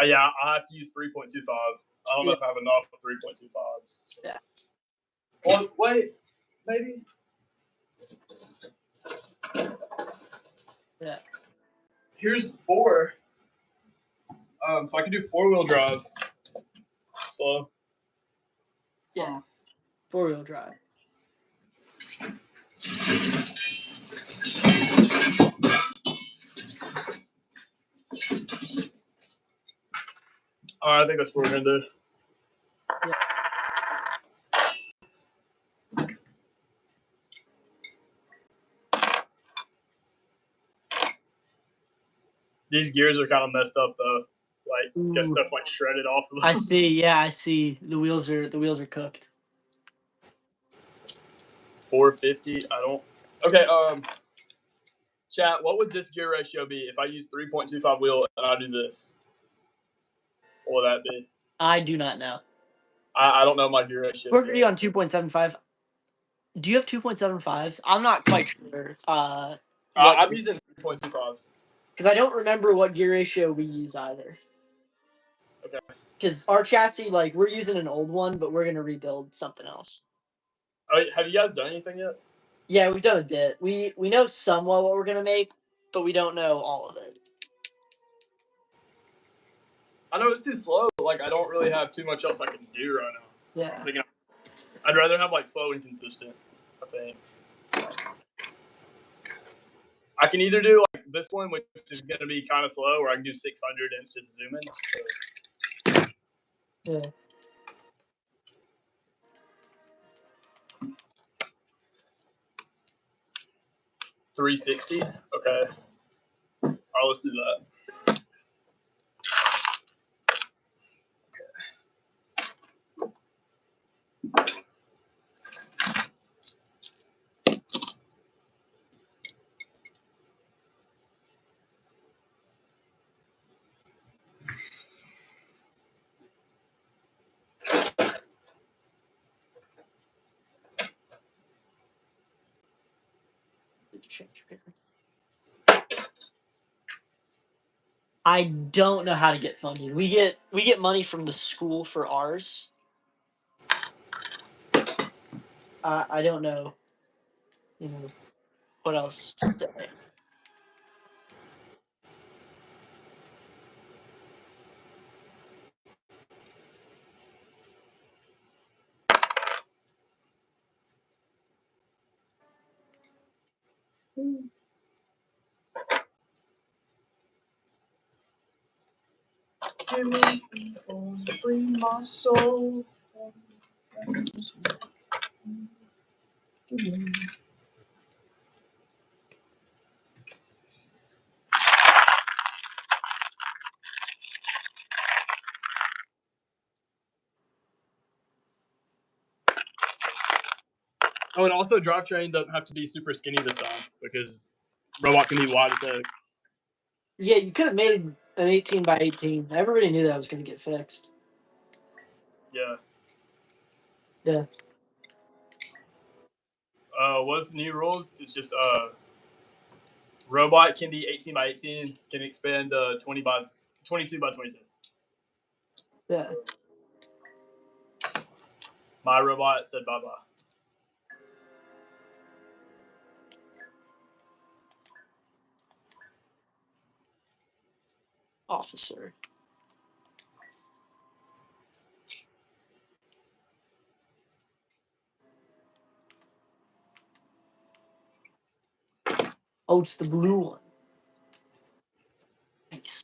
yeah, I'll have to use 3.25. I don't know if I have enough for 3.25s. Yeah. Well, wait, maybe. Yeah. Here's 4. So I can do 4-wheel drive. Slow. Yeah. 4-wheel drive. Alright, I think that's what we're gonna do. Yeah. These gears are kind of messed up though. Like it's got stuff like shredded off of them. I see. Yeah, I see. The wheels are cooked. 450. I don't. Okay. Chat. What would this gear ratio be if I use 3.25 wheel and I do this? What would that be? I do not know. I don't know my gear ratio. What are you on 2.75? Do you have 2.75s? I'm not quite sure. I'm using 3.25s. Because I don't remember what gear ratio we use either. Okay. Because our chassis, like, we're using an old one, but we're gonna rebuild something else. Oh, have you guys done anything yet? Yeah, we've done a bit. We know somewhat what we're gonna make, but we don't know all of it. I know it's too slow, but like I don't really have too much else I can do right now. Yeah. I'm thinking I'd rather have like slow and consistent, I think. I can either do like this one, which is gonna be kind of slow, or I can do 600 and it's just zooming. So. Yeah. $360. Okay. All right, let's do that. I don't know how to get funded. We get money from the school for ours. I don't know. You know what else to say. Free my soul. Oh, and also drivetrain doesn't have to be super skinny this time because robot can be wide as heck. Yeah, you could have made an 18 by 18. Everybody knew that was going to get fixed. Yeah. Yeah. What's the new rules? It's just robot can be 18 by 18, can expand 22 by 22. Yeah. So, my robot said bye bye. Officer. Oh, it's the blue one. Nice.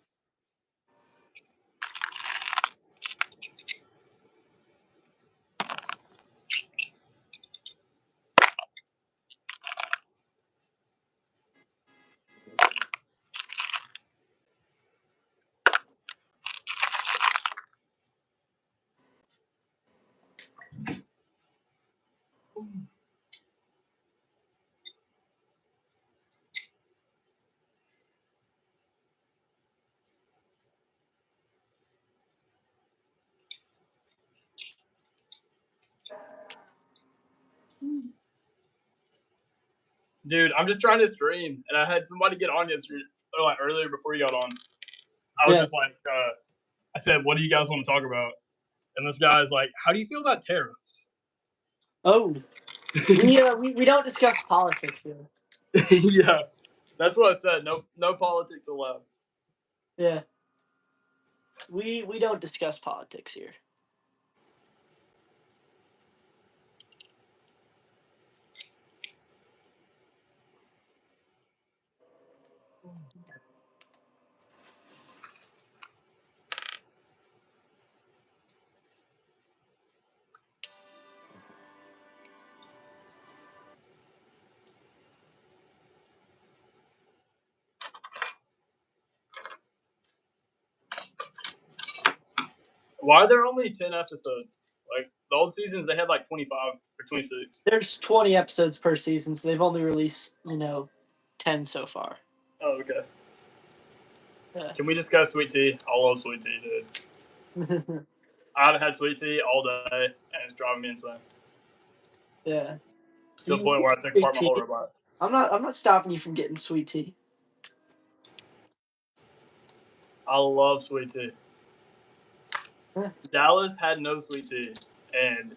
Dude, I'm just trying to stream, and I had somebody get on yesterday, or like earlier before you got on. I was just like, I said, "What do you guys want to talk about?" And this guy's like, "How do you feel about tariffs?" Oh, we don't discuss politics here. Yeah, that's what I said. No politics allowed. Yeah. We don't discuss politics here. Why are there only 10 episodes? Like the old seasons, they had like 25 or 26. There's 20 episodes per season, so they've only released 10 so far. Oh, okay. Yeah. Can we discuss Sweet Tea? I love Sweet Tea, dude. I haven't had sweet tea all day, and it's driving me insane. Yeah. To the point where I took apart my whole robot. I'm not stopping you from getting sweet tea. I love sweet tea. Dallas had no sweet tea, and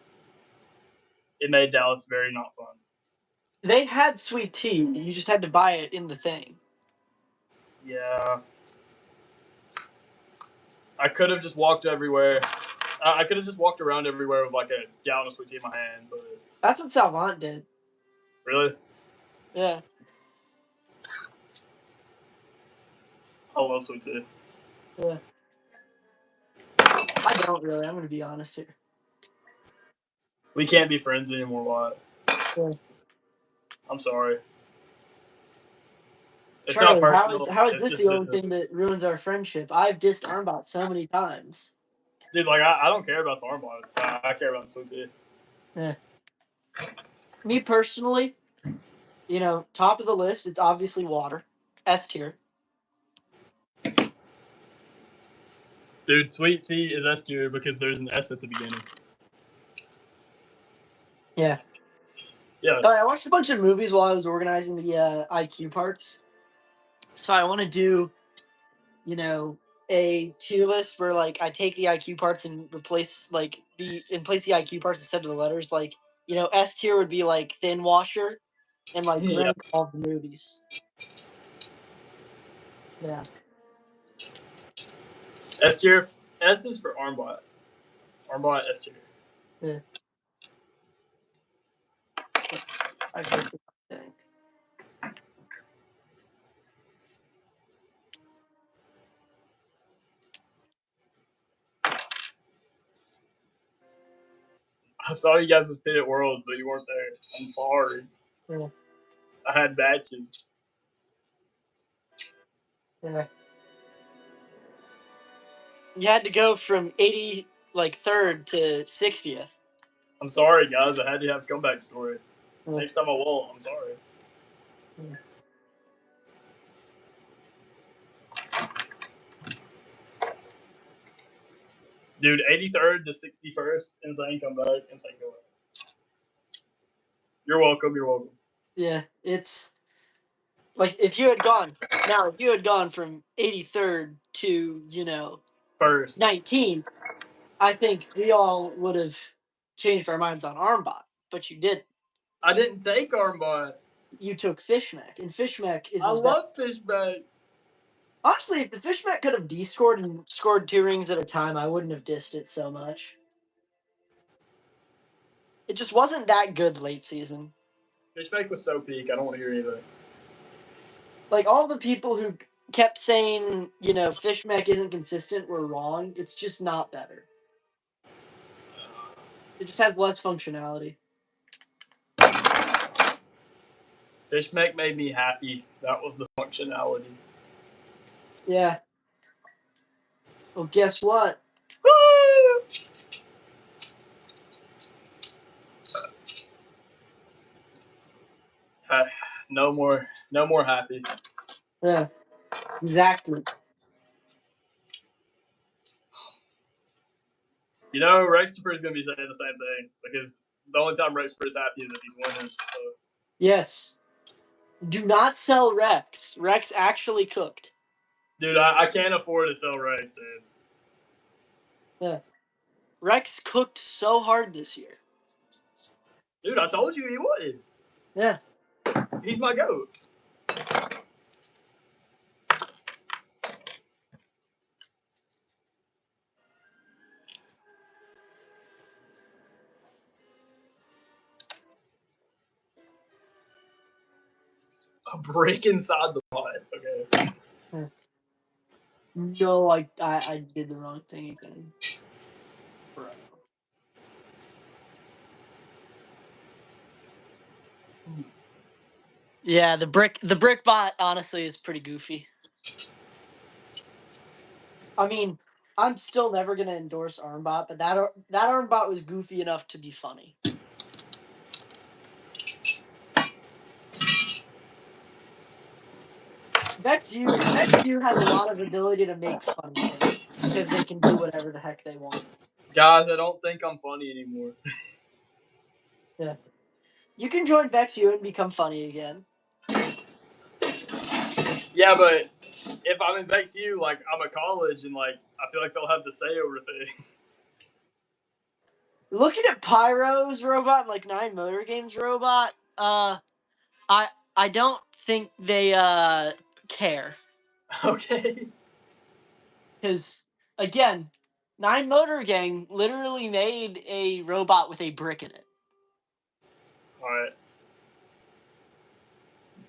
it made Dallas very not fun. They had sweet tea. You just had to buy it in the thing. Yeah. I could have just walked everywhere. I could have just walked around everywhere with like a gallon of sweet tea in my hand. But that's what Salvant did. Really? Yeah. I love sweet tea. Yeah. I don't really. I'm going to be honest here. We can't be friends anymore, Wyatt. Yeah. I'm sorry. It's Charlie, not personal. How is it's this just the only business. thing that ruins our friendship? I've dissed Armbot so many times. Dude, like, I don't care about the Armbots. I care about the sweet tea. Yeah. Me personally, you know, top of the list, it's obviously water. S tier. Dude, sweet tea is S tier because there's an S at the beginning. Yeah. Yeah. I watched a bunch of movies while I was organizing the IQ parts. So I want to do, you know, a tier list where like I take the IQ parts and replace place the IQ parts instead of the letters. Like, you know, S tier would be like Thin Washer, and like rank all the movies. Yeah. S tier. S is for Armbot. Armbot S tier. Yeah. I think. I saw you guys' Pit at Worlds, but you weren't there. I'm sorry. Yeah. I had batches. Yeah. You had to go from 83rd to 60th. I'm sorry, guys. I had to have a comeback story. Yeah. Next time I won't. I'm sorry. Yeah. Dude, 83rd to 61st. Insane comeback. Insane comeback. You're welcome. You're welcome. Yeah, it's like if you had gone from 83rd to, you know, first 19th, I think we all would have changed our minds on Armbot, but you didn't. I didn't take Armbot. You took Fishmech, and Fishmech is. I love Fishmech. Honestly, if the Fishmech could have D-scored and scored 2 rings at a time, I wouldn't have dissed it so much. It just wasn't that good late season. Fishmech was so peak. I don't want to hear anything. Like, all the people who kept saying, you know, Fishmech isn't consistent were wrong. It's just not better. It just has less functionality. Fishmech made me happy. That was the functionality. Yeah. Well, guess what? No more happy. Yeah. Exactly. You know, Rextifer is going to be saying the same thing because the only time Rextifer is happy is if he's winning. So. Yes. Do not sell Rex. Rex actually cooked. Dude, I can't afford to sell Rex, dude. Yeah. Rex cooked so hard this year. Dude, I told you he would. Yeah. He's my GOAT. A brick inside the pot. Okay. Yeah. No, I did the wrong thing again. Bro. Yeah, the brick bot honestly is pretty goofy. I mean, I'm still never gonna endorse Armbot, but that Armbot was goofy enough to be funny. VexU has a lot of ability to make funny things because they can do whatever the heck they want. Guys, I don't think I'm funny anymore. Yeah. You can join VexU and become funny again. Yeah, but if I'm in VexU, like I'm at college, and like I feel like they'll have the say over things. Looking at Pyro's robot and like Nine Motor Games robot, I don't think they care. Okay. Because again, Nine Motor Gang literally made a robot with a brick in it. All right.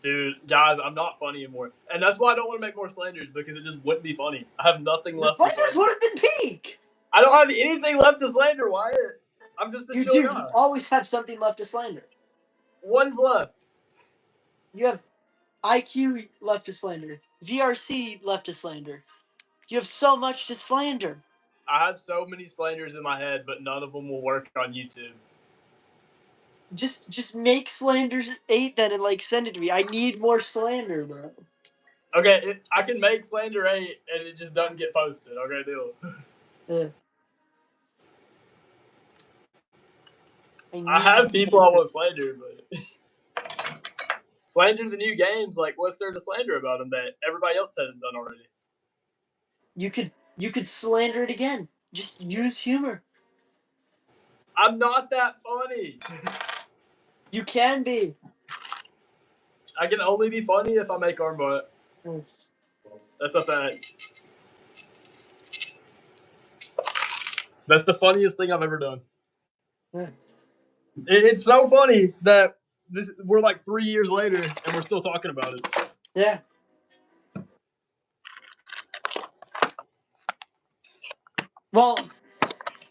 Dude, guys, I'm not funny anymore. And that's why I don't want to make more slanders, because it just wouldn't be funny. I have nothing left to Slanders slander. would have been peak! I don't have anything left to slander, Wyatt. I'm just a You chill do. guy. You always have something left to slander. What is left? You have IQ left to slander. VRC left to slander. You have so much to slander. I have so many slanders in my head, but none of them will work on YouTube. Just make Slander 8 then and like send it to me. I need more slander, bro. Okay, I can make Slander 8 and it just doesn't get posted. Okay, deal. I have people I want to slander, but slander the new games. Like, what's there to slander about them that everybody else hasn't done already? You could slander it again. Just use humor. I'm not that funny. You can be. I can only be funny if I make Armbot. That's a fact. That's the funniest thing I've ever done. It's so funny that we're like 3 years later and we're still talking about it. Yeah. Well,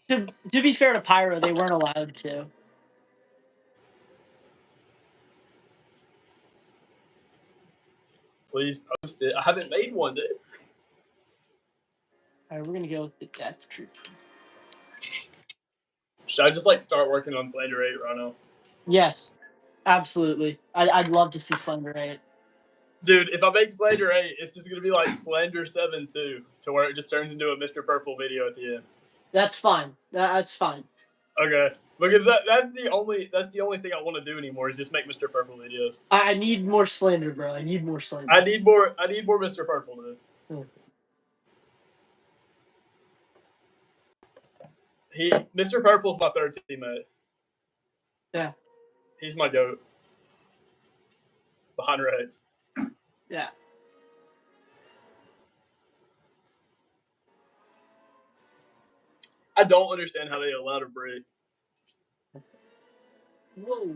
to be fair to Pyro, they weren't allowed to. Please post it. I haven't made one, dude. Alright, we're gonna go with the Death Troop. Should I just like start working on Slander 8 right now? Yes, absolutely. I'd love to see Slander 8. Dude, if I make Slander 8, it's just gonna be like Slander 7 2, to where it just turns into a Mr. Purple video at the end. That's fine. That's fine. Okay, because that's the only thing I want to do anymore is just make Mr. Purple videos. I need more slander, bro. I need more slander. I need more Mr. Purple, dude. Mr. Purple's my third teammate. Yeah. He's my goat. Behind Rex. Yeah. I don't understand how they allowed a break. Whoa.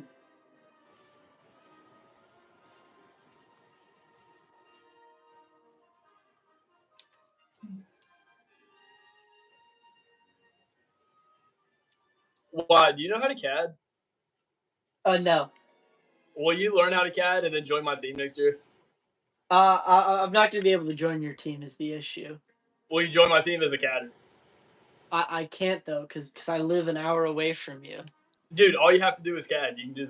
Why? Do you know how to CAD? No. Will you learn how to CAD and then join my team next year? I'm not gonna be able to join your team is the issue. Will you join my team as a CADder? I can't though, cause I live an hour away from you. Dude, all you have to do is CAD. You can do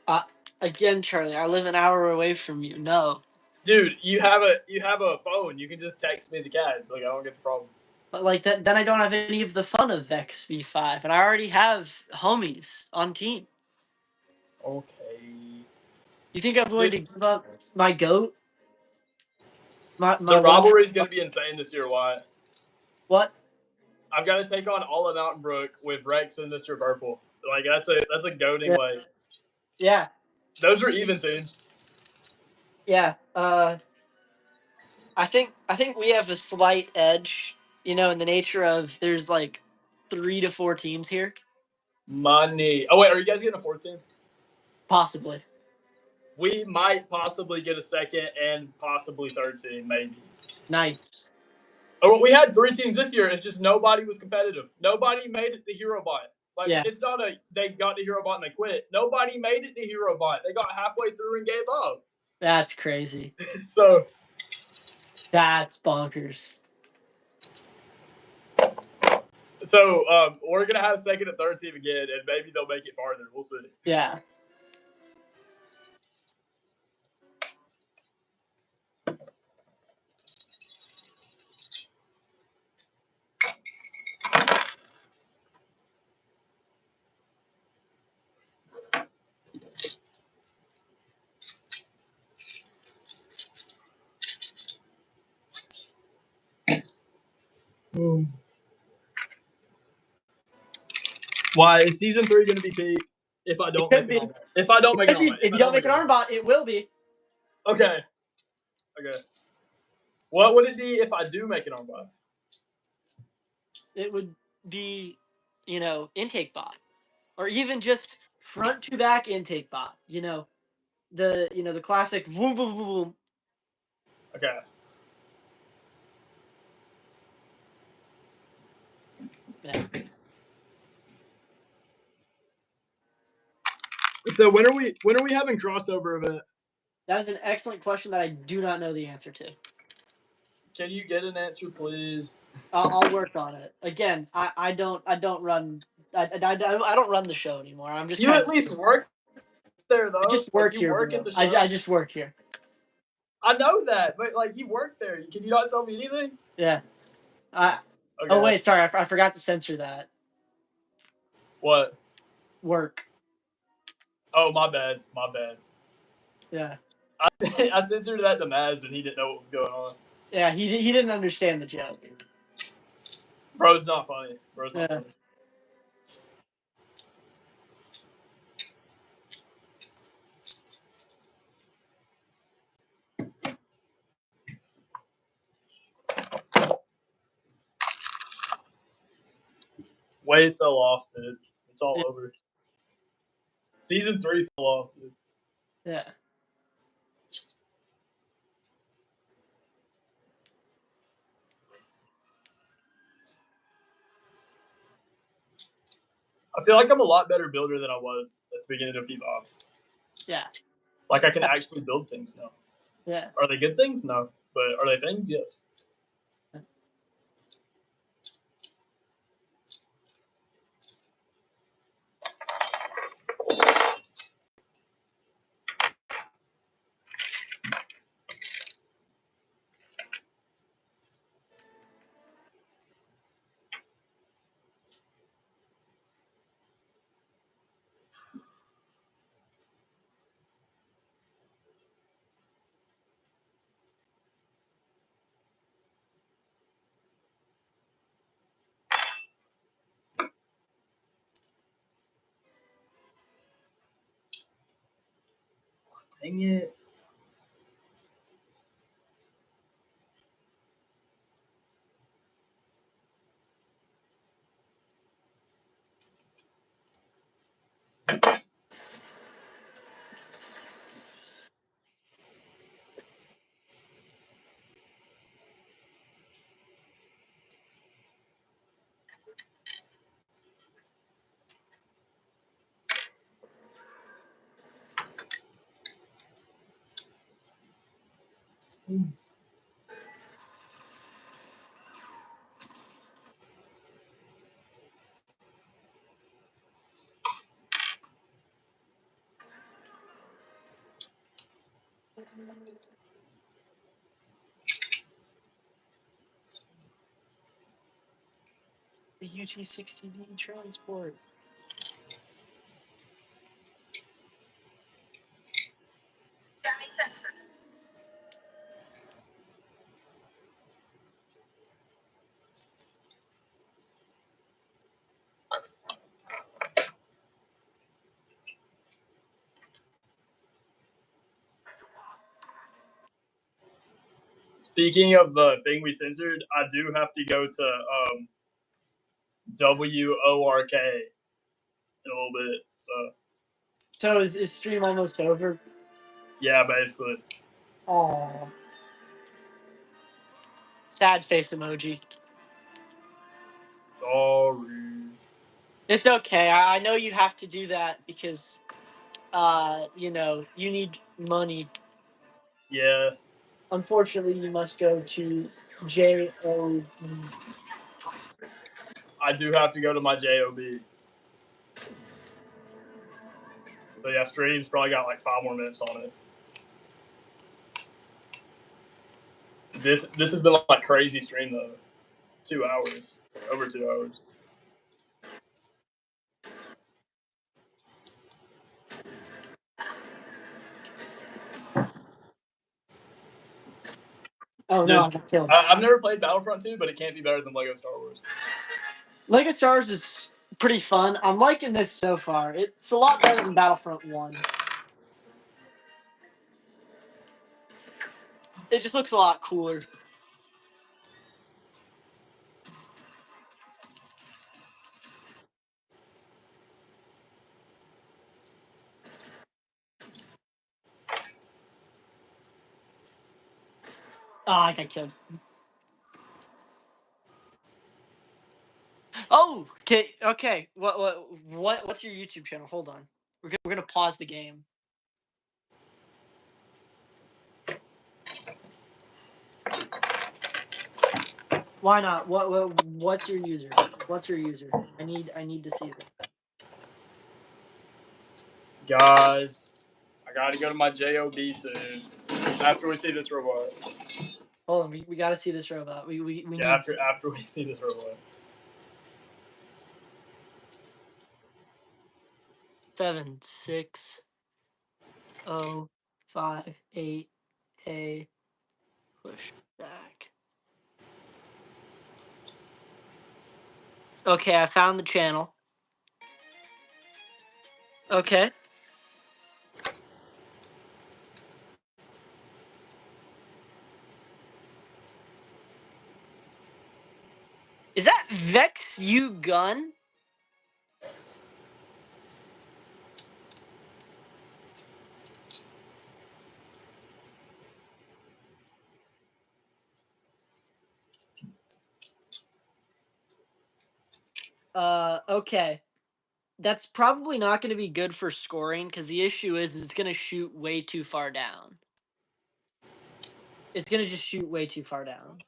that. Again, Charlie, I live an hour away from you. No. Dude, you have a phone. You can just text me the CADs. Like, I don't get the problem. But like that, then I don't have any of the fun of Vex V5, and I already have homies on team. Okay. You think I'm going to give up my goat? The rivalry is going to be insane this year, Wyatt. What? I've got to take on all of Mountain Brook with Rex and Mr. Purple. Like, that's a goating way. Yeah. Those are even teams. Yeah. I think we have a slight edge, in the nature of there's like 3 to 4 teams here. Money. Oh wait, are you guys getting a 4th team? Possibly. We might possibly get a 2nd and possibly 3rd team, maybe. Nice. Oh, we had 3 teams this year. It's just nobody was competitive. Nobody made it to HeroBot. Like, It's not they got to HeroBot and they quit. Nobody made it to HeroBot. They got halfway through and gave up. That's crazy. So. That's bonkers. So, we're going to have 2nd and 3rd team again, and maybe they'll make it farther. We'll see. Yeah. Why is season 3 going to be peak? If I don't could make an be. Armbot. If I don't make an Could be. Armbot. If you don't make an Armbot, it will be. Okay. What would it be if I do make an Armbot? It would be, intake bot, or even just front to back intake bot. The classic boom boom boom boom. Okay. Yeah. So when are we having crossover event? That is an excellent question that I do not know the answer to. Can you get an answer, please? I'll work on it. Again, I don't run the show anymore. I'm just You at least work there though. I just work you here. Work Bro. at the show. I just work here. I know that, but you work there. Can you not tell me anything? Yeah. Okay. Oh wait, sorry, I forgot to censor that. What? Work. Oh, my bad. Yeah. I censored that to Maz, and he didn't know what was going on. Yeah, he didn't understand the joke. Bro's not funny. Funny. Way fell off, dude. It's all over. Season 3 fell off, dude. Yeah. I feel like I'm a lot better builder than I was at the beginning of FIFA. Yeah. I can actually build things now. Yeah. Are they good things? No. But are they things? Yes. Dang it. The UG60D transport. Speaking of the thing we censored, I do have to go to WORK in a little bit. So is stream almost over? Yeah, basically. Oh. Sad face emoji. Sorry. It's okay. I know you have to do that because, you need money. Yeah. Unfortunately, you must go to JOB. I do have to go to my JOB. So yeah, stream's probably got 5 more minutes on it. This has been crazy stream though. 2 hours. Over 2 hours. Oh no, I got killed. I've never played Battlefront 2, but it can't be better than LEGO Star Wars. LEGO Star Wars is pretty fun. I'm liking this so far. It's a lot better than Battlefront 1. It just looks a lot cooler. Oh, I got killed. Oh, okay. What's your YouTube channel? Hold on. We're gonna pause the game. Why not? What's your user? What's your user? I need to see that. Guys, I gotta go to my job soon. After we see this robot. Hold on, we gotta see this robot. We need after we see this robot. 7 6 0 5 8 A push back. Okay, I found the channel. Okay. Is that Vex U Gun? Okay. That's probably not going to be good for scoring because the issue is it's going to shoot way too far down. It's going to just shoot way too far down.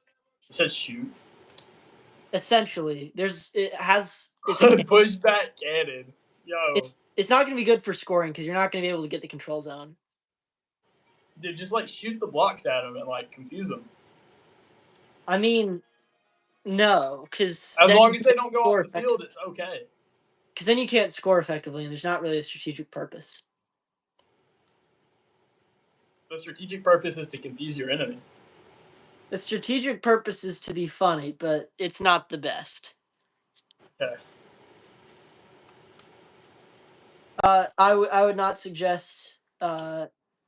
It says shoot. Essentially, it's a pushback cannon. Yo. It's not going to be good for scoring because you're not going to be able to get the control zone. Dude, just like shoot the blocks at them and like confuse them. I mean, no, because as long as they don't go off the field, it's okay. Because then you can't score effectively, and there's not really a strategic purpose. The strategic purpose is to confuse your enemy. The strategic purpose is to be funny, but it's not the best. Okay. I would not suggest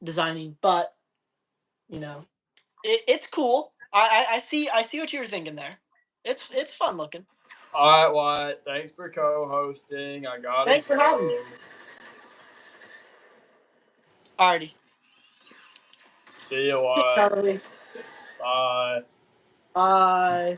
designing, but you know, it's cool. I see what you were thinking there. It's fun looking. All right, Wyatt. Thanks for co-hosting. I got it. Thanks for having me. Alrighty. See you, Wyatt. Bye. Bye.